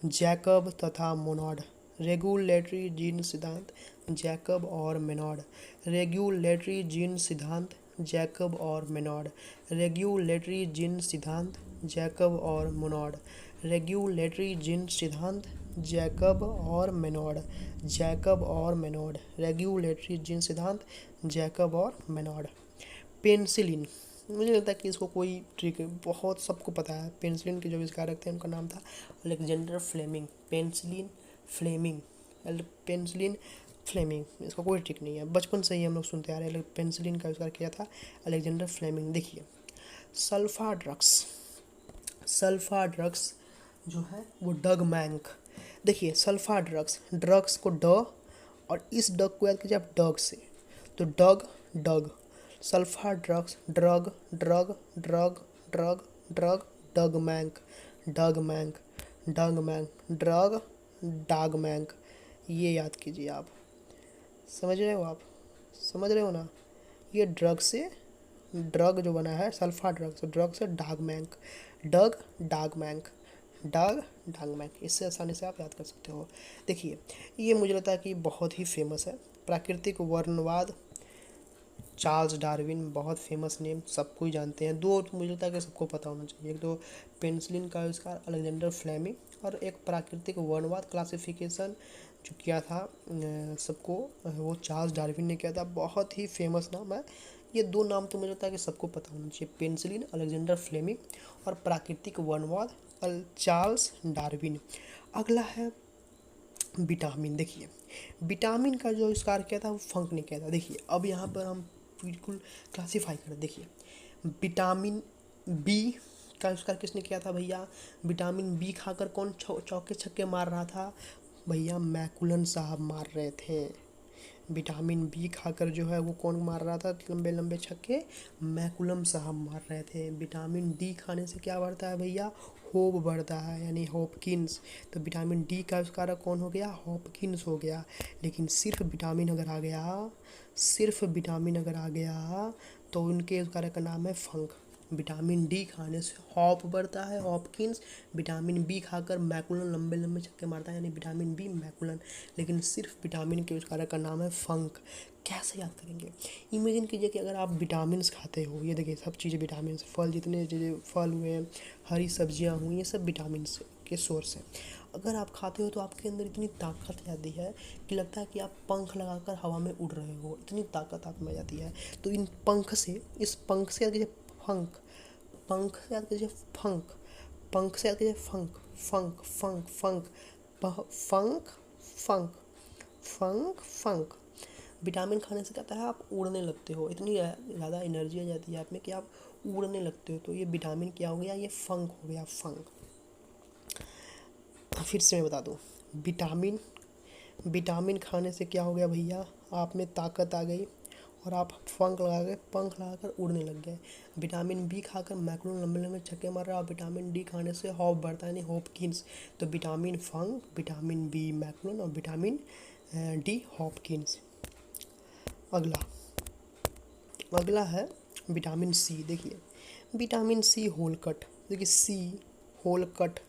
जैकब तथा मोनोड। रेगुलेटरी जीन सिद्धांत, जैकब और मेनॉड। रेगुलेटरी जीन सिद्धांत, जैकब और मेनॉड। रेगुलेटरी जीन सिद्धांत, जैकब और मोनोड। रेगुलेटरी जीन सिद्धांत, जैकब और मेनॉड। जैकब और मेनॉड, रेगुलेटरी जीन सिद्धांत, जैकब और मेनॉड। पेनिसिलिन, मुझे लगता है कि इसको कोई ट्रिक बहुत सबको पता है। पेनिसिलिन के जो आविष्कारक थे उनका नाम था अलेक्जेंडर फ्लेमिंग। पेनिसिलिन फ्लेमिंग, इसका कोई ट्रिक नहीं है, बचपन से ही हम लोग सुनते आ रहे हैं। पेनिसिलिन का आविष्कार किया था अलेक्जेंडर फ्लेमिंग। देखिए सल्फा ड्रग्स जो है वो डग मैंक। देखिए सल्फा ड्रग्स को ड, और इस डग को याद कीजिए आप डग से, तो dug sulfa drugs, drug drug drug drug drug Domagk drug Domagk. ये याद कीजिए आप, समझ रहे हो? आप समझ रहे हो ना? ये ड्रग से ड्रग जो बना है सल्फा ड्रग से डग डाग मैंक, इससे आसानी से आप याद कर सकते हो। देखिए ये मुझे लगता है कि बहुत ही फेमस है, प्राकृतिक वर्णवाद, चार्ल्स डार्विन, बहुत फेमस नेम, सबको ही जानते हैं। दो तो मुझे लगता है कि सबको पता होना चाहिए, एक तो पेनिसिलिन का आविष्कार अलेक्जेंडर फ्लेमिंग, और एक प्राकृतिक वर्णवाद क्लासिफिकेशन जो किया था सबको, वो चार्ल्स डार्विन ने किया था, बहुत ही फेमस नाम है। ये दो नाम तो मुझे लगता है कि सबको पता होना चाहिए, पेनिसिलिन अलेक्जेंडर फ्लेमिंग और प्राकृतिक वर्णवाद चार्ल्स डार्विन। अगला है विटामिन। देखिए विटामिन का जो आविष्कार किया था वो फंक ने किया था। देखिए अब यहाँ पर हम बिल्कुल क्लासीफाई करें। देखिए विटामिन बी का आविष्कार किसने किया था भैया? विटामिन बी खाकर कौन चौके छक्के मार रहा था भैया? मैकुलन साहब मार रहे थे। विटामिन बी खाकर जो है वो कौन मार रहा था लंबे लंबे छक्के? मैकुलम साहब मार रहे थे। विटामिन डी खाने से क्या बढ़ता है भैया? होप बढ़ता है, यानी हॉपकिंस। तो विटामिन डी का आविष्कारक कौन हो गया? हॉपकिंस हो गया। लेकिन सिर्फ विटामिन अगर आ गया तो उनके आविष्कारक का नाम है फंक। विटामिन डी खाने से हॉप बढ़ता है, हॉपकिंस। विटामिन बी खाकर मैकुलन लंबे लंबे छक्के मारता है, यानी विटामिन बी मैकुलन। लेकिन सिर्फ विटामिन के आविष्कारक का नाम है फंक। कैसे याद करेंगे? इमेजिन कीजिए कि अगर आप विटामिन खाते हो, ये देखिए सब चीज़ें विटामिन, फल, जितने चीज़ें फल हुए, हरी सब्जियां हुई, ये सब विटामिन के सोर्स हैं। अगर आप खाते हो तो आपके अंदर इतनी ताकत आती है कि लगता है कि आप पंख लगाकर हवा में उड़ रहे हो, इतनी ताकत आप में जाती है। तो इस पंख से याद कीजिए फंक, पंख से याद कीजिए फंक, पंख से याद कीजिए फंक, फंक फंक फंक फंक फंक फंक फंक। विटामिन खाने से क्या होता है, आप उड़ने लगते हो, इतनी ज़्यादा एनर्जी आ जाती है आप में कि आप उड़ने लगते हो। तो ये विटामिन क्या हो गया, ये फंक हो गया, फंक। फिर से मैं बता दूँ, विटामिन विटामिन खाने से क्या हो गया भैया, आप में ताकत आ गई और आप पंख लगाकर उड़ने लग गए। विटामिन बी खाकर मैक्रोन लंबे लंबे छक्के मार रहा है, और विटामिन डी खाने से हॉप बढ़ता है, यानी हॉपकिंस। तो विटामिन फंक, विटामिन बी मैक्रोन, और विटामिन डी हॉपकिंस। अगला अगला है विटामिन सी। देखिए, विटामिन सी होल कट। देखिए, सी होल कट,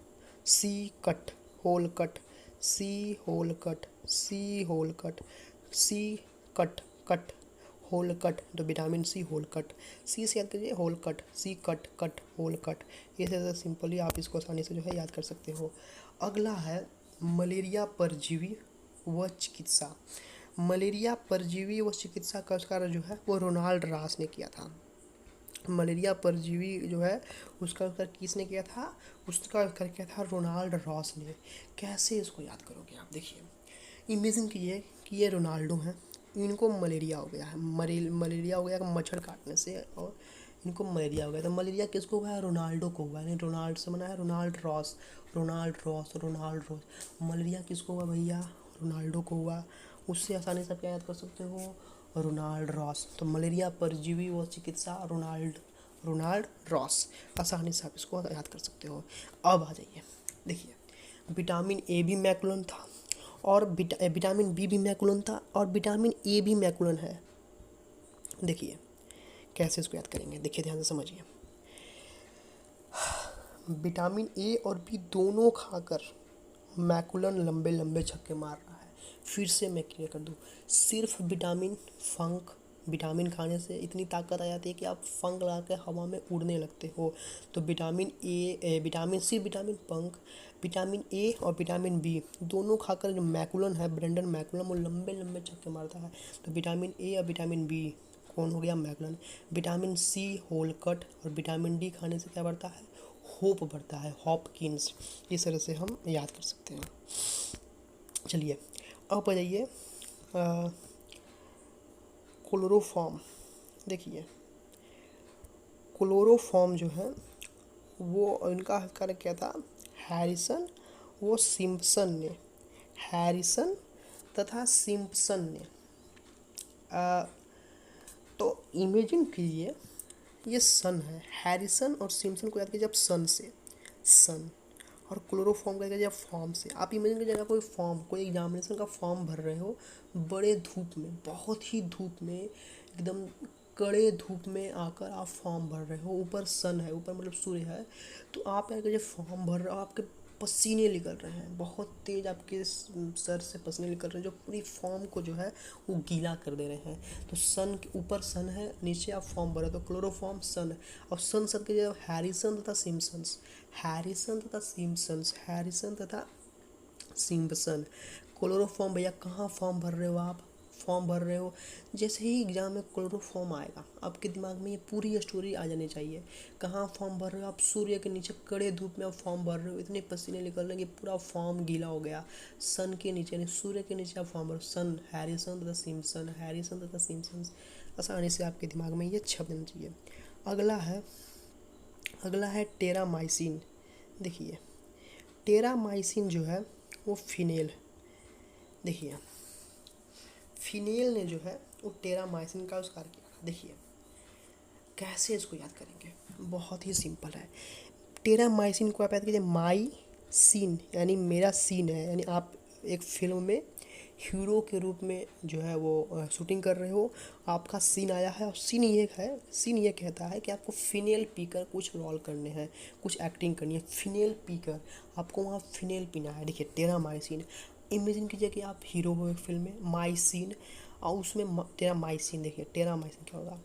सी कट, होल कट, सी होल कट, सी होल कट, सी कट, कट, होल कट। तो विटामिन सी होल कट, सी से याद कीजिए, होल कट, सी कट, कट, होल कट। ये से सिंपली आप इसको आसानी से जो है याद कर सकते हो। अगला है मलेरिया परजीवी व चिकित्सा। मलेरिया परजीवी व चिकित्सा का आविष्कार जो है वो रोनाल्ड रॉस ने किया था। मलेरिया परजीवी जो है उसका आविष्कार किसने किया था, उसका आविष्कार किया था रोनाल्ड रॉस ने। कैसे इसको याद करोगे आप, देखिए, इमेजिन कीजिए कि ये रोनाल्डो हैं, इनको मलेरिया हो गया है, मलेरिया हो गया मच्छर काटने से, और इनको मलेरिया हो गया। तो मलेरिया किसको हुआ है, रोनाल्डो को हुआ है। रोनाल्ड से बना है Ronald Ross, Ronald Ross, Ronald Ross. Malaria किसको हुआ भैया, रोनाल्डो को हुआ। उससे आसानी से आप क्या याद कर सकते हो, रोनाल्ड रॉस। तो मलेरिया परजीवी व चिकित्सा रोनाल्ड रॉस। आसानी से आप इसको याद कर सकते हो। अब आ जाइए, देखिए, विटामिन ए भी मैकुलन था, और विटामिन बी भी मैकुलन था, और विटामिन ए भी मैकुलन है। देखिए कैसे इसको याद करेंगे, देखिए ध्यान से समझिए। विटामिन ए और बी दोनों खाकर मैकुलन लंबे लंबे छक्के मार रहा है। फिर से मैं क्लियर कर दूँ, सिर्फ विटामिन फंक, विटामिन खाने से इतनी ताकत आ जाती है कि आप फंक लगा के हवा में उड़ने लगते हो। तो vitamin A, vitamin C, vitamin पंख, विटामिन ए और विटामिन बी दोनों खाकर जो मैकुलन है, ब्रेंडन मैकुलम, वो लंबे लंबे छक्के मारता है। तो विटामिन ए और विटामिन बी कौन हो गया, मैकुलन। विटामिन सी होल कट, और विटामिन डी खाने से क्या बढ़ता है, होप बढ़ता है, हॉपकिंस। इस तरह से हम याद कर सकते हैं। चलिए अब आ जाइए क्लोरोफॉर्म। देखिए, क्लोरोफॉर्म जो है वो इनका आविष्कार क्या था, हैरिसन वो सिम्पसन ने, हैरिसन तथा सिम्पसन ने। तो इमेजिन कीजिए, ये सन है, हैरिसन और सिम्पसन को याद कीजिए आप सन से, सन, और क्लोरोफॉर्म का कीजिए फॉर्म से। आप इमेजिन कीजिए अगर कोई एग्जामिनेशन का फॉर्म भर रहे हो, बड़े धूप में, बहुत ही धूप में, एकदम कड़े धूप में आकर आप फॉर्म भर रहे हो, ऊपर सन है, ऊपर मतलब सूर्य है, तो आप क्या कीजिए, फॉर्म भर रहे हो, आपके पसीने निकल रहे हैं, बहुत तेज़ आपके सर से पसीने निकल रहे हैं, जो पूरी फॉर्म को जो है वो गीला कर दे रहे हैं। तो सन के ऊपर सन है, नीचे आप फॉर्म भर रहे हो, तो क्लोरोफॉर्म सन है। और सन शब्द के जगह हैरिसन तथा सिम्पसन्स, हैरिसन तथा सिम्पसन्स, हैरिसन तथा सिम्पसन। क्लोरोफॉर्म भैया कहाँ फॉर्म भर रहे हो आप, फॉर्म भर रहे हो, जैसे ही एग्जाम में क्लोरोफॉर्म आएगा आपके दिमाग में ये पूरी स्टोरी आ जानी चाहिए। कहाँ फॉर्म भर रहे हो आप, सूर्य के नीचे कड़े धूप में आप फॉर्म भर रहे हो, इतने पसीने निकल रहे हैं कि पूरा फॉर्म गीला हो गया। सन के नीचे यानी सूर्य के नीचे आप फॉर्म भर, सन, हैरिसन तथा सिम्पसन, हैरिसन तथा सिम्पसन। आसानी से आपके दिमाग में ये छप जाना चाहिए। अगला है टेरामाइसिन। देखिए, टेरामाइसिन जो है वो फिनेल, देखिए फिनेल ने जो है वो टेरामाइसिन का आविष्कार किया। देखिए कैसे इसको याद करेंगे, बहुत ही सिंपल है। टेरामाइसिन को आप याद कीजिए, माई सीन यानी मेरा सीन है, यानी आप एक फिल्म में हीरो के रूप में जो है वो शूटिंग कर रहे हो, आपका सीन आया है, और सीन ये कहता है कि आपको फिनेल पीकर कुछ रोल करने हैं, कुछ एक्टिंग करनी है, फिनेल पीकर आपको वहाँ फिनेल पीना है। देखिए टेरामाइसिन, इमेजिन कीजिए कि आप हीरो हो एक फिल्म में, माइसिन, और उसमें टेरामाइसिन। देखिए टेरामाइसिन क्या होगा,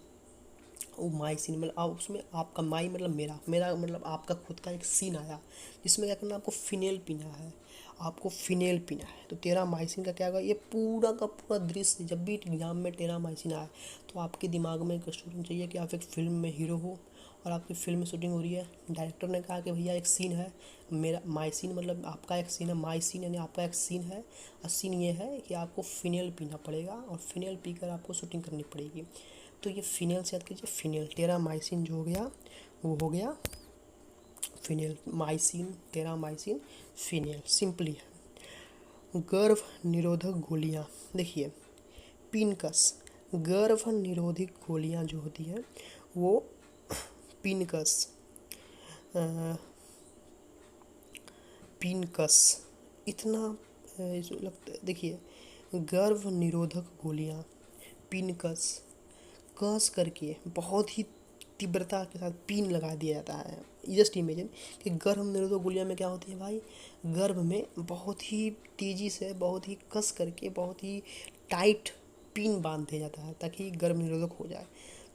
वो माइसिन मतलब आप उसमें, आपका माई मतलब मेरा मतलब आपका खुद का एक सीन आया जिसमें क्या करना है, आपको फिनेल पीना है, आपको फिनेल पीना है। तो टेरामाइसिन का क्या होगा, ये पूरा का पूरा दृश्य, जब भी एग्जाम में टेरामाइसिन आए तो आपके दिमाग में एक स्टोरी चाहिए कि आप एक फिल्म में हीरो हो और आपकी फिल्म शूटिंग हो रही है। डायरेक्टर ने कहा कि भैया एक सीन है, मेरा माई सीन मतलब आपका एक सीन है, माई सीन यानी आपका एक सीन है, और सीन ये है कि आपको फिनेल पीना पड़ेगा और फिनेल पीकर आपको शूटिंग करनी पड़ेगी। तो ये फिनेल से याद कीजिए, फिनेल टेरामाइसिन जो हो गया वो हो गया फिनेल, माइसिन टेरामाइसिन फिनेल, सिंपली है। गर्भ निरोधक गोलियाँ, देखिए पिनकस, गर्भ निरोधक गोलियाँ जो होती हैं वो पिनकस, पिनकस इतना लगता है, देखिए गर्भ निरोधक गोलियाँ पिनकस, कस करके बहुत ही तीव्रता के साथ पिन लगा दिया जाता है। जस्ट इमेजिन कि गर्भ निरोधक गोलियाँ में क्या होती है भाई, गर्भ में बहुत ही तेज़ी से, बहुत ही कस करके, बहुत ही टाइट पिन बांध दिया जाता है ताकि गर्भ निरोधक हो जाए।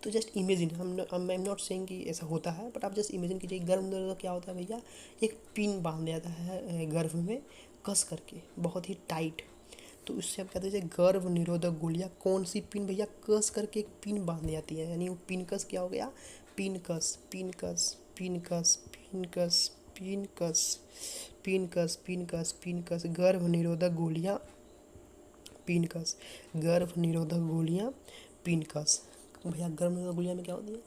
तो जस्ट इमेजिन, हम आई एम नॉट सेइंग कि ऐसा होता है, बट आप जस्ट इमेजिन कीजिए गर्भ निरोधक क्या होता है भैया, एक पिन बांध दिया जाता है गर्भ में कस करके बहुत ही टाइट। तो इससे आप कहते हैं गर्भ निरोधक गोलियाँ, कौन सी पिन भैया, कस करके एक पिन बांध जाती है, यानी वो पिनकस क्या हो गया, Pincus Pincus Pincus Pincus Pincus Pincus Pincus Pincus, गर्भ निरोधक गोलियाँ पिनकस, गर्भ निरोधक गोलियाँ पिनकस। भैया गर्भ निरोधक गोलियाँ में क्या होती है,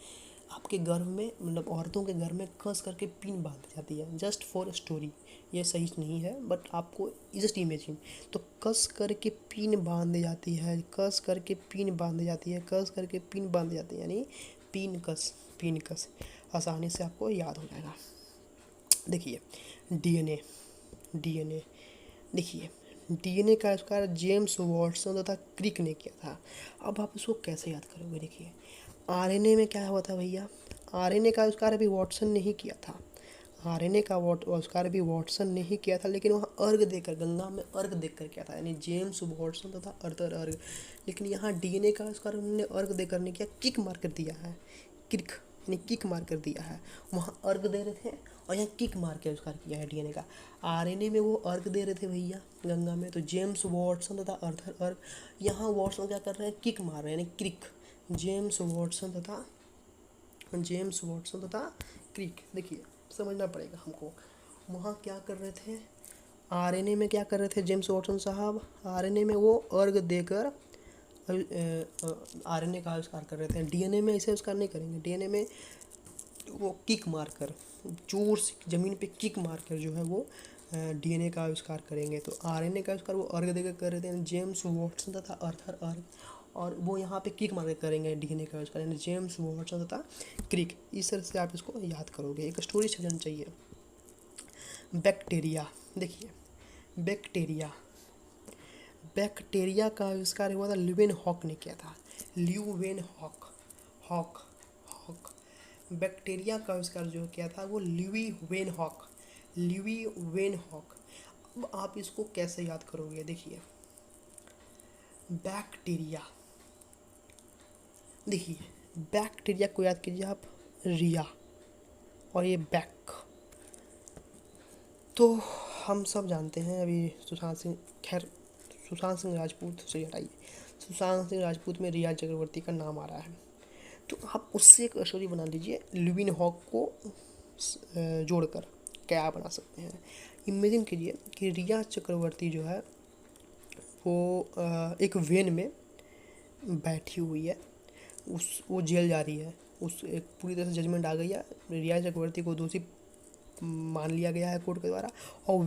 आपके गर्भ में मतलब औरतों के घर में कस करके पिन बांध दी जाती है। जस्ट फॉर स्टोरी, ये सही नहीं है बट आपको जस्ट इमेजिन। तो कस करके पिन बांध दी जाती है, कस करके पिन बांध दी जाती है, कस करके पिन बांध दी जाती है, यानी पिन कस, पिन कस, आसानी से आपको याद हो जाएगा। देखिए डीएनए, डीएनए देखिए डीएनए का आविष्कार जेम्स वॉटसन तथा क्रिक ने किया था। अब आप इसको कैसे याद करोगे, देखिए आरएनए में क्या हुआ था भैया, आरएनए का आविष्कार अभी वॉटसन ने ही किया था, आरएनए का आविष्कार भी वॉटसन ने ही किया था, लेकिन वहाँ अर्घ देकर, गंगा में अर्घ देकर किया था, यानी जेम्स वॉटसन तथा अर्थर अर्घ। लेकिन यहाँ डीएनए का आविष्कार उन्होंने अर्घ देकर नहीं किया, किक मार कर दिया है, किक यानी किक मार कर दिया है। वहाँ अर्घ दे रहे थे और यहाँ किक मार के आविष्कार किया है डीएनए का। आरएनए में वो अर्घ दे रहे थे भैया गंगा में, तो जेम्स वॉटसन तथा अर्थर अर्घ। यहाँ वॉटसन क्या कर रहे हैं, किक मार रहे हैं, यानी क्रिक, जेम्स वॉटसन तथा क्रिक। देखिए समझना पड़ेगा हमको, वहाँ क्या कर रहे थे, आरएनए में क्या कर रहे थे जेम्स वॉटसन साहब, आरएनए में वो अर्घ देकर आरएनए का आविष्कार कर रहे थे। डीएनए में ऐसे आविष्कार नहीं करेंगे, डीएनए में वो किक मारकर, जोर से ज़मीन पे किक मारकर जो है वो डीएनए का आविष्कार करेंगे। तो आरएनए का आविष्कार वो अर्घ देकर कर रहे थे जेम्स वॉटसन तथा अर्थर अर्घ, और वो यहाँ पे किक मार के करेंगे डीएनए का आविष्कार, यानी जेम्स वॉटसन तथा क्रिक। इस तरह से आप इसको याद करोगे, एक स्टोरी समझनी चाहिए। बैक्टीरिया, देखिए बैक्टीरिया, बैक्टीरिया का आविष्कार हुआ था ल्यूवेनहॉक ने किया था, ल्यूवेनहॉक, हॉक हॉक। बैक्टीरिया का आविष्कार जो किया था वो ल्यूवेनहॉक, ल्यूवेनहॉक। अब आप इसको कैसे याद करोगे, देखिए बैक्टीरिया, देखिए बैक्टीरिया को याद कीजिए आप, रिया, और ये बैक। तो हम सब जानते हैं अभी सुशांत सिंह, खैर सुशांत सिंह राजपूत से हटाइए, सुशांत सिंह राजपूत में रिया चक्रवर्ती का नाम आ रहा है, तो आप उससे एक स्टोरी बना लीजिए ल्यूवेनहॉक को जोड़कर क्या बना सकते हैं। इमेजिन कीजिए कि रिया चक्रवर्ती जो है वो एक वेन में बैठी हुई है, वो जेल जा रही है, उस एक पूरी तरह से जजमेंट आ गई है, रिया चक्रवर्ती को दोषी मान लिया गया है कोर्ट के द्वारा, और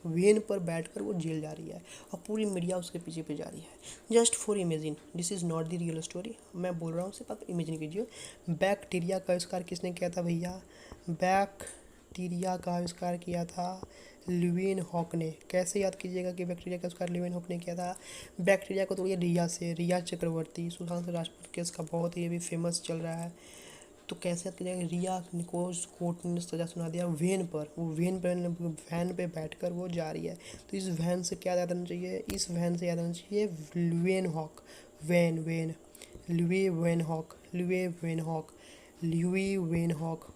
वेन पर बैठकर वो जेल जा रही है और पूरी मीडिया उसके पीछे पे जा रही है। Just for imagine, this is not the real story, मैं बोल रहा हूँ सिर्फ आप इमेजिन कीजिए। बैक्टीरिया का आविष्कार किसने किया था भैया, बैक्टीरिया का आविष्कार किया था ल्यूवेनहॉक ने। कैसे याद कीजिएगा कि बैक्टीरिया का आविष्कार ल्यूवेनहॉक ने किया था। बैक्टीरिया को तो ये रिया से, रिया चक्रवर्ती, सुशांत राजपूत केस का बहुत ही अभी फेमस चल रहा है, तो कैसे याद कीजिएगा, रिया को कोर्ट ने सज़ा सुना दिया वेन पर, वो वेन पर वैन पे बैठकर वो जा रही है। तो इस वैन से क्या याद आना चाहिए, इस वैन से याद आना चाहिए Leeuwenhoek, van van, Leeuwenhoek, Leeuwenhoek, Leeuwenhoek,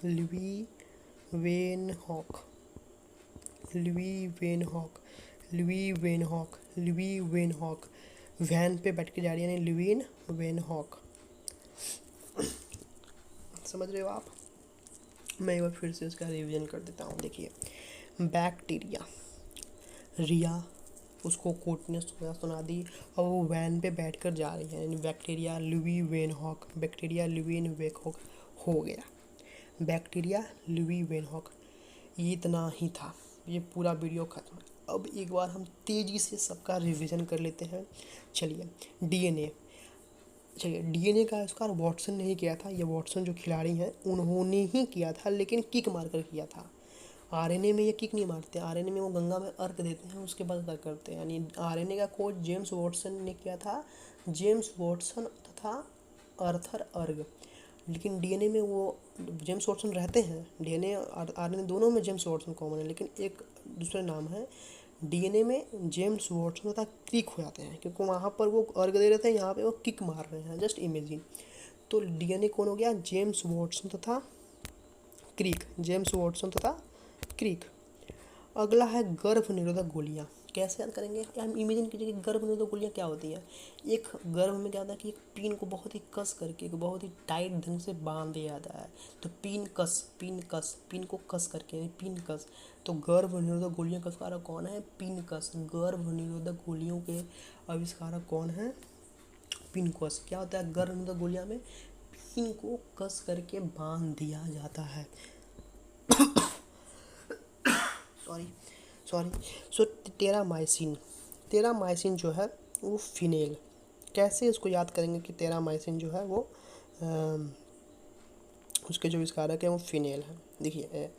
Leeuwenhoek, Leeuwenhoek, Leeuwenhoek, Leeuwenhoek, van पे बैठ के जा रही है यानी ल्यूवेनहॉक। समझ रहे हो आप? मैं एक बार फिर से इसका रिवीजन कर देता हूँ। देखिए, बैक्टीरिया, रिया, उसको कोर्ट ने सुना दी और वो वैन पे बैठकर जा रही है, यानी bacteria Leeuwenhoek, bacteria Leeuwenhoek हो गया। बैक्टीरिया लुई वेन हॉक, ये इतना ही था, ये पूरा वीडियो खत्म। अब एक बार हम तेज़ी से सबका रिवीजन कर लेते हैं। चलिए, डीएनए। चलिए, डीएनए का आविष्कार वॉटसन ने ही किया था। ये वॉटसन जो खिलाड़ी हैं उन्होंने ही किया था, लेकिन किक मारकर किया था। आरएनए में ये किक नहीं मारते, आरएनए में वो गंगा में अर्क देते हैं, उसके बाद अर्क करते हैं। यानी आरएनए का खोज जेम्स वॉटसन ने किया था, जेम्स वॉटसन तथा अर्थर अर्ग। लेकिन डीएनए में वो जेम्स वॉटसन रहते हैं, डीएनए और आरएनए दोनों में जेम्स वॉटसन कॉमन है, लेकिन एक दूसरे नाम है। डीएनए में जेम्स वॉटसन तथा क्रिक हो जाते हैं, क्योंकि वहाँ पर वो अर्ग दे रहे थे, यहाँ पे वो किक मार रहे हैं, जस्ट इमेजिन। तो डीएनए कौन हो गया? जेम्स वॉटसन तथा क्रिक, जेम्स वॉटसन तथा क्रिक। अगला है गर्भ निरोधक गोलियाँ। कैसे याद करेंगे? हम इमेजिन कीजिए कि गर्भ निरोधक गोलियाँ क्या होती हैं। एक गर्भ में क्या होता है कि एक पिन को बहुत ही कस करके, बहुत ही टाइट ढंग से बांध दिया जाता है। तो पिन को कस करके, पिन कस। तो गर्भ निरोधक गोलियों का आविष्कारक कौन है? पिन कस। गर्भ निरोधक गोलियों के आविष्कारक कौन है? पिन कस। क्या होता है गर्भ निरोधक गोलियाँ में? पिन को कस करके बांध दिया जाता है। सॉरी। सो टेरामाइसिन जो है वो फिनेल। कैसे इसको याद करेंगे कि टेरामाइसिन जो है वो उसके जो आविष्कारक है वो फिनेल है। देखिए,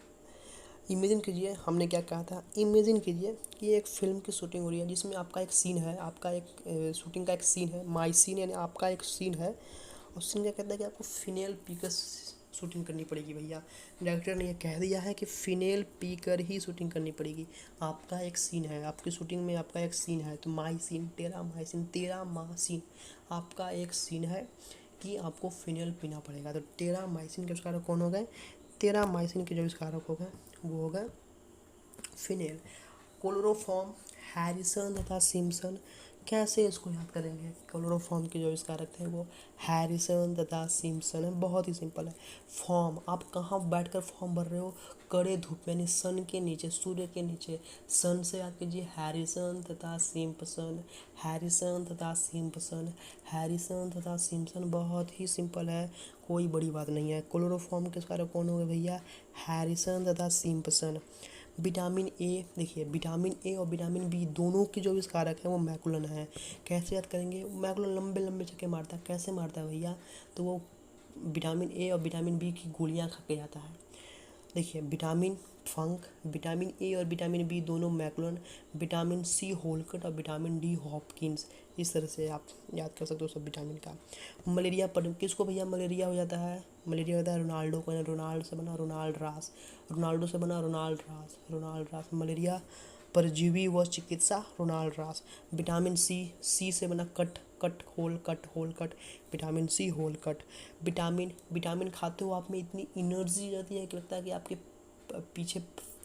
इमेजिन कीजिए, हमने क्या कहा था, इमेजिन कीजिए कि एक फिल्म की शूटिंग हो रही है, जिसमें आपका एक सीन है, आपका एक शूटिंग का एक सीन है, माई सीन, यानी आपका एक सीन है। और सीन क्या कहता है कि आपको फिनेल पीकर शूटिंग करनी पड़ेगी भैया। डायरेक्टर ने यह कह दिया है कि फिनेल पीकर ही शूटिंग करनी पड़ेगी। आपका एक सीन है, आपकी शूटिंग में आपका एक सीन है, तो माई सीन, टेरामाइसिन, आपका एक सीन है कि आपको फिनेल पीना पड़ेगा। तो टेरामाइसिन के आविष्कारक कौन हो गए? टेरामाइसिन के जो आविष्कारक हो गए वो हो गए फिनेल। क्लोरोफॉर्म, हैरिसन तथा सिम्पसन। कैसे इसको याद करेंगे? क्लोरोफॉर्म के जो आविष्कारक थे वो हैरिसन तथा सिम्पसन है। बहुत ही सिंपल है। फॉर्म, आप कहाँ बैठकर फॉर्म भर रहे हो? कड़े धूप में, यानी सन के नीचे, सूर्य के नीचे। सन से याद कीजिए, हैरिसन तथा सिम्पसन, हैरिसन तथा सिम्पसन, हैरिसन तथा सिम्पसन। बहुत ही सिंपल है, कोई बड़ी बात नहीं है। क्लोरोफॉर्म के आविष्कारक कौन हो गए भैया? हैरिसन तथा सिम्पसन। विटामिन ए, देखिए विटामिन ए और विटामिन बी दोनों के जो आविष्कारक हैं वो मैकुलन है। कैसे याद करेंगे? मैकुलन लंबे लंबे चक्के मारता है। कैसे मारता है भैया? तो वो विटामिन ए और विटामिन बी की गोलियां खा के जाता है। देखिए, विटामिन फंक, विटामिन ए और विटामिन बी दोनों मैकुलन, विटामिन सी होलकट और विटामिन डी हॉपकिंस। इस तरह से आप याद कर सकते हो सब विटामिन का। मलेरिया पर किसको भैया मलेरिया हो जाता है? मलेरिया होता है रोनाल्डो को, रोनाल्ड से बना रोनाल्ड रास, रोनाल्डो से बना रोनाल्ड रास, रोनाल्ड रास। मलेरिया परजीवी व चिकित्सा रोनाल्ड रास। विटामिन सी, सी से बना cut, cut hole cut, hole cut, vitamin C hole cut. Vitamin खाते हो आप में इतनी एनर्जी रहती है कि लगता है कि आपके पीछे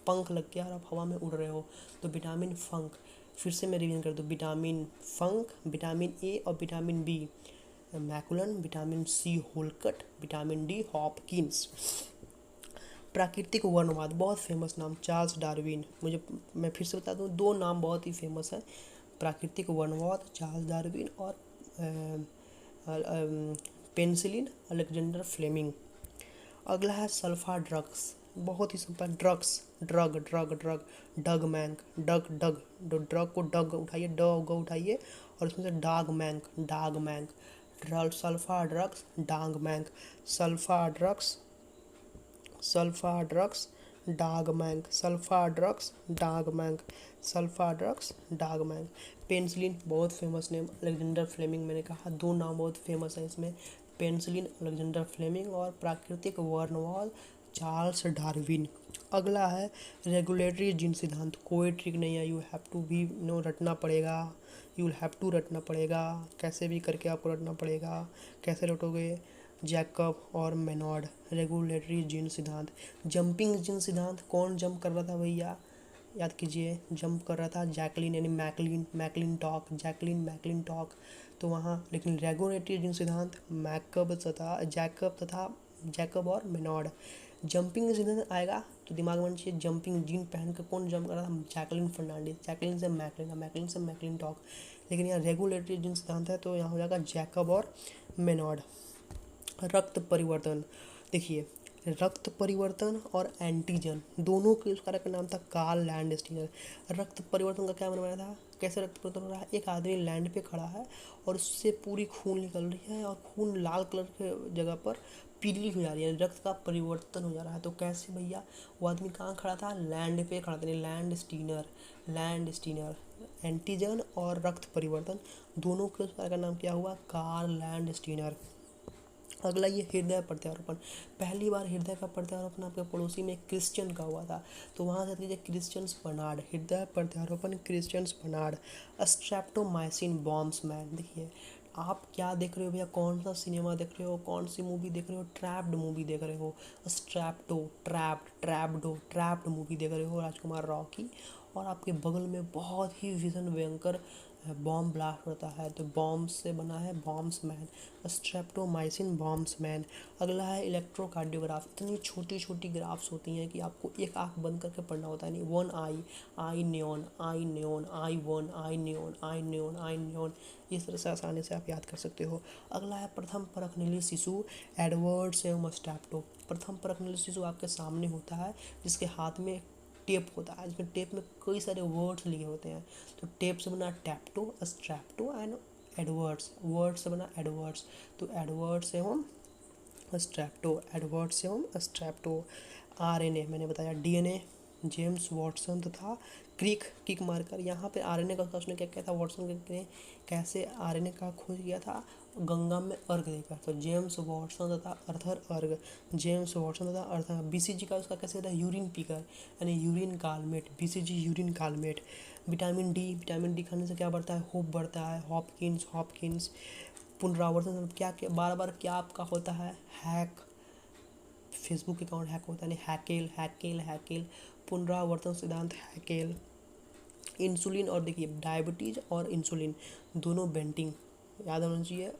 पंख लग गया और आप हवा में उड़ रहे हो। तो विटामिन फंक, फिर से मैं रिवीजन कर दूँ, विटामिन फंक, विटामिन ए और vitamin B McCollum, vitamin C होलकट, विटामिन डी हॉपकिंस। प्राकृतिक वर्णवाद, बहुत फेमस नाम, चार्ल्स डार्विन। मैं फिर से बता दूँ, दो नाम बहुत ही फेमस है, प्राकृतिक वर्णवाद चार्ल्स डार्विन और पेनिसिलिन अलेक्जेंडर फ्लेमिंग। अगला है सल्फा ड्रग्स, बहुत ही simple, drugs, drug drug drug, Domagk, dug dug, drug को डग उठाइए, ड उठाइए और उसमें से डाग मैंक, डाग मैंक। सल्फा ड्रग्स, डाग मैंक, सल्फा ड्रग्स, सल्फा ड्रग्स, डाग मैंक, सल्फा ड्रग्स, डाग मैंक, सल्फा ड्रग्स, डाग मैंक। पेनिसिलिन बहुत फेमस नेम, अलेक्जेंडर फ्लेमिंग, मैंने कहा दो नाम बहुत फेमस है इसमें, पेनिसिलिन अलेक्जेंडर फ्लेमिंग और प्राकृतिक वर्णवाद चार्ल्स डार्विन। अगला है रेगुलेटरी जीन सिद्धांत, कोई ट्रिक नहीं है, यू हैव टू बी रटना पड़ेगा, यू हैव टू रटना पड़ेगा, कैसे भी करके आपको रटना पड़ेगा। कैसे रटोगे? जैकब और मेनॉर्ड, रेगुलेटरी जीन सिद्धांत। जंपिंग जीन सिद्धांत, कौन जंप कर रहा था भैया? याद कीजिए, जंप कर रहा था जैकलिन, यानी McLean talk, Jacqueline McLean talk. तो वहाँ लेकिन रेगुलेटरी जीन सिद्धांत जैकब तथा जैकब और मेनॉर्ड। जंपिंग जिन आएगा तो दिमाग में चाहिए जंपिंग जीन पहन कर कौन जंप कर रहा था, जैकलिन फर्नांडिस। जैकलिन से मैकलिन, मैकलिन से मैकलिन टॉक। लेकिन यहाँ रेगुलेटरी जिन सिद्धांत है तो यहाँ हो जाएगा जैकब और मेनॉर्ड। रक्त परिवर्तन, देखिए रक्त परिवर्तन और एंटीजन दोनों के उस कारक का नाम था कार्ल लैंडस्टीनर। रक्त परिवर्तन का क्या बनवाया था, कैसे रक्त परिवर्तन हो रहा है, एक आदमी लैंड पे खड़ा है और उससे पूरी खून निकल रही है और खून लाल कलर के जगह पर पीली हो जा रही है, रक्त का परिवर्तन हो जा रहा है। तो कैसे भैया, वो आदमी कहाँ खड़ा था, लैंड पे खड़ा था, land Steiner. Land Steiner antigen और रक्त परिवर्तन दोनों के उस कारक का नाम क्या हुआ, कार्ल लैंड स्टीनर। अगला ये हृदय प्रत्यारोपण, पहली बार हृदय का प्रत्यारोपण आपके पड़ोसी में क्रिश्चियन का हुआ था, तो वहाँ से लीजिए क्रिश्चियंस बर्नार्ड। हृदय प्रत्यारोपण क्रिश्चियंस बर्नार्ड। स्ट्रेप्टोमाइसिन बॉम्ब्स मैन, देखिए आप क्या देख रहे हो भैया, कौन सा सिनेमा देख रहे हो, कौन सी मूवी देख रहे हो, ट्रैप्ड मूवी देख रहे हो। स्ट्रैप्टो, ट्रैप्ड, ट्रैप्डो, ट्रैप्ड मूवी देख रहे हो राजकुमार राव की। और आपके बगल में बहुत ही भीषण भयंकर बॉम्ब ब्लास्ट होता है, तो बॉम्ब से बना है bombs man. Streptomycin bombs man. अगला है इलेक्ट्रोकार्डियोग्राफ, इतनी छोटी छोटी ग्राफ्स होती हैं कि आपको एक आँख बंद करके पढ़ना होता है, नहीं one I, I neon, I neon, I one, I neon, I neon, I neon, इस तरह से आसानी से आप याद कर सकते हो। अगला है प्रथम परखनीय शिशु एडवर्ड्स एवं स्टैप्टो। प्रथम परखनीय शिशु आपके सामने होता है जिसके हाथ में टेप होता है, जिसमें टेप में कई सारे वर्ड्स लिखे होते हैं, तो टेप से बना टैप्टो, स्ट्रैप्टो एंड एडवर्ड्स, वर्ड से बना एडवर्ड्स, तो एडवर्ड्स एवं स्ट्रैप्टो, एडवर्ड्स एवं स्ट्रैप्टो। आरएनए मैंने बताया, डीएनए जेम्स वॉटसन तथा किक मार्कर। यहाँ पे आरएनए का उसने क्या किया था, वॉटसन ने कैसे आरएनए का खोज किया था, गंगा में अर्घ देकर, तो जेम्स वॉटसन तथा अर्थर अर्घ, जेम्स वॉटसन तथा अर्थर। बीसीजी का उसका कैसे था, यूरिन पीकर यानी urine Calmette, BCG urine Calmette. Vitamin D, vitamin D खाने से क्या बढ़ता है, होप बढ़ता है, हॉपकिंस, हॉपकिंस। पुनरावर्तन क्या क्या बार बार क्या आपका होता है, हैक, फेसबुक अकाउंट हैक होता है, नहीं हैकेल, हैकेल, हैकेल। पुनरावर्तन सिद्धांत हैकेल। इंसुलिन और देखिए डायबिटीज़ और इंसुलिन दोनों बेंटिंग, याद होना चाहिए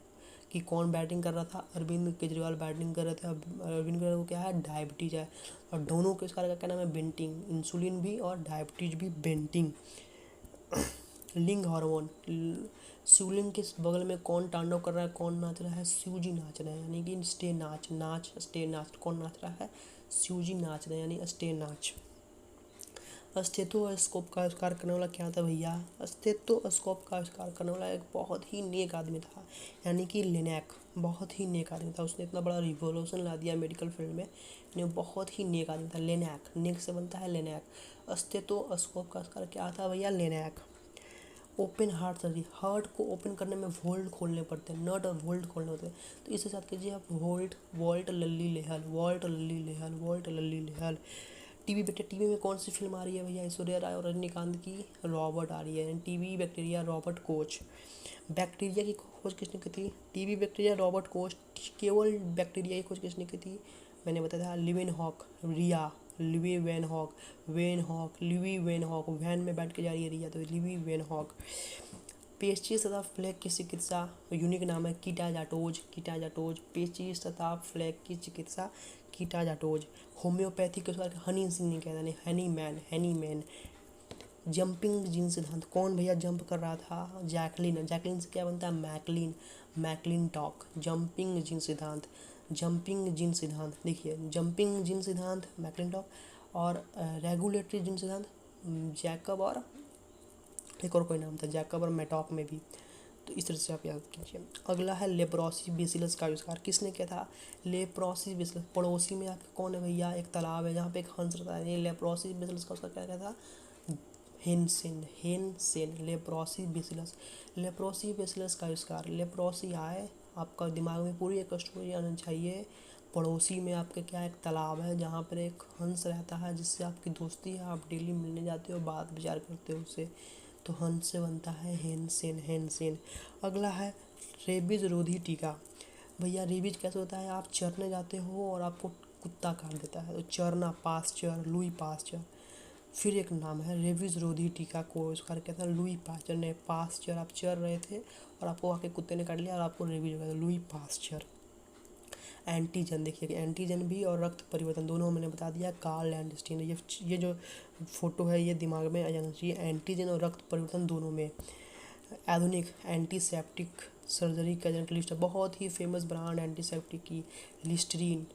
कि कौन बैटिंग कर रहा था, अरविंद केजरीवाल बैटिंग कर रहे थे। अरविंद केजरीवाल को क्या है, डायबिटीज़ है, और दोनों के इस कार्य का क्या नाम है, बेंटिंग, इंसुलिन भी और डायबिटीज़ भी बेंटिंग। लिंग हार्मोन, शिवलिंग के बगल में कौन तांडव कर रहा है, कौन नाच रहा है, शिवजी नाच रहे हैं, यानी कि स्टे नाच, नाच स्टे नाच, कौन नाच रहा है, शिवजी नाच रहे हैं, यानी स्टे नाच। स्टेथोस्कोप का आविष्कार करने वाला क्या था भैया, स्टेथोस्कोप का आविष्कार करने वाला एक बहुत ही नेक आदमी था, यानी कि लिनैक, बहुत ही नेक आदमी था, उसने इतना बड़ा रिवोल्यूशन ला दिया मेडिकल फील्ड में, ने बहुत ही नेक आदमी था। लिनैक, नेक से बनता है लिनैक। स्टेथोस्कोप का आविष्कार क्या था भैया, linac. Open heart surgery, heart को ओपन करने में वोल्ट खोलने पड़ते हैं, नट और वोल्ट खोलने होते हैं, तो इसके साथ कीजिए आप वोल्ट, वॉल्ट लल्ली लेहल, वॉल्ट लल्ली लेहल, वॉल्ट लल्ली लेहल। टीबी बैक्टीरिया, टीबी में कौन सी फिल्म आ रही है भैया, ऐश्वर्या राय और रजनीकांत की, रॉबर्ट आ रही है, TB bacteria Robert Koch. Bacteria की खोज किसने की थी, टीबी बैक्टीरिया रॉबर्ट कोच। केवल बैक्टीरिया की खोज किसने की थी, मैंने बताया था लिवेनहॉक, रिया, Leeuwenhoek, van hoek, Leeuwenhoek, van में बैठ के जा रही है रिया, तो लिवी वैन हॉक। पेचिस तथा फ्लैग की चिकित्सा, यूनिक नाम है कीटाजाटोज, कीटाजाटोज, पेचिस तथा फ्लैग की चिकित्सा कीटाजाटोज। होम्योपैथी के उसका हनी सिंह ने कहता नहीं, Honey man, Honey man. Jumping gene सिद्धांत, कौन भैया जंप कर रहा था, जैकलिन, जैकलिन से क्या बनता है, McLean, McLean talk. Jumping gene सिद्धांत, जंपिंग जीन सिद्धांत, देखिए जंपिंग जीन सिद्धांत मैकलिन टॉक, और रेगुलेटरी जीन सिद्धांत जैकब, और एक और कोई नाम था जैकब और मेटॉक में भी, तो इस तरह से आप याद कीजिए। अगला है लेप्रोसी बेसिलस का आविष्कार किसने किया था, लेप्रोसी बेसिलस। पड़ोसी में आपके कौन है भैया, एक तालाब है जहाँ पे एक हंस रहता है, ये लेप्रोसी बेसिलस का उसका क्या था, Hansen, Hansen, leprosy bacillus. Leprosy bacillus का आविष्कार, लेप्रोसी आए, आपका दिमाग में पूरी एक स्टोरी आना चाहिए। पड़ोसी में आपके क्या एक तालाब है जहाँ पर एक हंस रहता है जिससे आपकी दोस्ती है, आप डेली मिलने जाते हो, बात विचार करते हो उससे, तो हंस से बनता है हेनसेन, हेनसेन। अगला है रेबीज रोधी टीका, भैया रेबीज कैसे होता है, आप चरने जाते हो और आपको कुत्ता काट देता है, तो चरना, पास्चर, लुई पास्चर। फिर एक नाम है रेबीज रोधी टीका को इसका कहता है लुई पास्चर ने, पास्चर, आप चर रहे थे और आपको आके कुत्ते ने काट लिया और आपको रेबीज हो गया, लुई पास्चर। एंटीजन, देखिए एंटीजन भी और रक्त परिवर्तन दोनों मैंने बता दिया। कार्ल लैंडस्टीन, ये जो फोटो है ये दिमाग में आ जाना चाहिए, एंटीजन और रक्त परिवर्तन दोनों में। आधुनिक एंटीसेप्टिक सर्जरी का जनरलिस्ट, बहुत ही फेमस ब्रांड एंटीसेप्टिक की लिस्टरीन,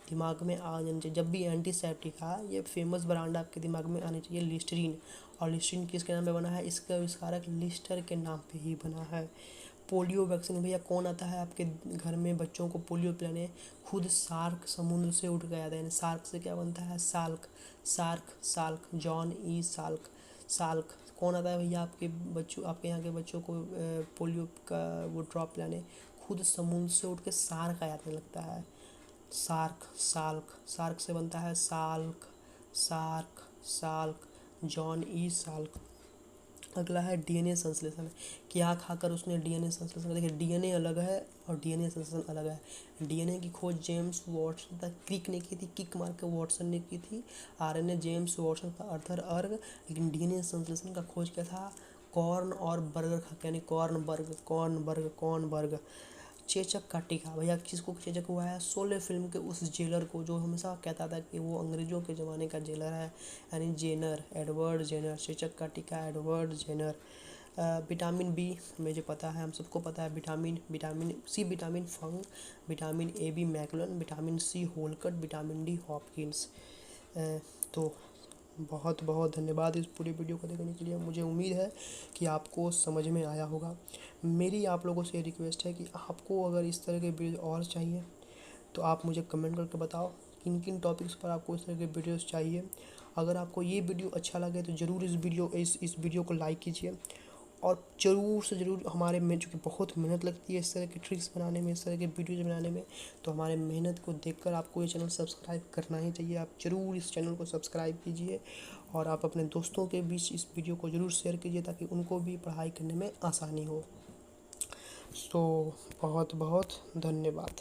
दिमाग में आ जाना चाहिए जब भी एंटीसेप्टिक है, ये फेमस ब्रांड आपके दिमाग में आनी चाहिए, लिस्टरीन। और लिस्टरीन किसके नाम पे बना है? इसका आविष्कारक लिस्टर के नाम पे ही बना है। पोलियो वैक्सीन, भैया कौन आता है आपके घर में बच्चों को पोलियो पिलाने? खुद सार्क समुद्र से उठ गया था, यानी सार्क से क्या बनता है? Salk, SAARC, Salk, John E Salk, Salk. कौन आता है भैया आपके बच्चों, आपके यहाँ के बच्चों को पोलियो का वो ड्रॉप पिलाने? खुद समुद्र से उठ के सार्क आ जाने लगता है। सार्क, साल्क, सार्क से बनता है Salk, SAARC, Salk, John E Salk. अगला है डीएनए संश्लेषण, क्या खाकर उसने डीएनए संश्लेषण? देखिए डीएनए अलग है और डीएनए संश्लेषण अलग है। डीएनए की खोज जेम्स वाटसन तक क्रिक ने की थी, किक मार के वाटसन ने की थी। आरएनए जेम्स वाटसन का अर्थर अर्ग, लेकिन डीएनए संश्लेषण का खोज क्या था? कॉर्न और बर्गर खा के, यानी कॉर्नबर्ग, कॉर्नबर्ग, कॉर्नबर्ग। चेचक का टीका, भैया किसको चेचक हुआ है? शोले फिल्म के उस जेलर को जो हमेशा कहता था कि वो अंग्रेजों के ज़माने का जेलर है, यानी जेनर, एडवर्ड जेनर। चेचक का टीका एडवर्ड जेनर। विटामिन बी, मुझे पता है, हम सबको पता है, vitamin C, vitamin Funk, vitamin A B McCollum, vitamin C होलकट, विटामिन डी हॉपकिंस। तो बहुत बहुत धन्यवाद इस पूरे वीडियो को देखने के लिए। मुझे उम्मीद है कि आपको समझ में आया होगा। मेरी आप लोगों से रिक्वेस्ट है कि आपको अगर इस तरह के वीडियो और चाहिए तो आप मुझे कमेंट करके बताओ किन किन टॉपिक्स पर आपको इस तरह के वीडियोस चाहिए। अगर आपको ये वीडियो अच्छा लगे तो ज़रूर इस वीडियो को लाइक कीजिए, और ज़रूर से ज़रूर हमारे में, चूँकि बहुत मेहनत लगती है इस तरह के ट्रिक्स बनाने में, इस तरह के वीडियोज़ बनाने में, तो हमारे मेहनत को देखकर आपको ये चैनल सब्सक्राइब करना ही चाहिए। आप ज़रूर इस चैनल को सब्सक्राइब कीजिए, और आप अपने दोस्तों के बीच इस वीडियो को ज़रूर शेयर कीजिए ताकि उनको भी पढ़ाई करने में आसानी हो। तो बहुत बहुत धन्यवाद।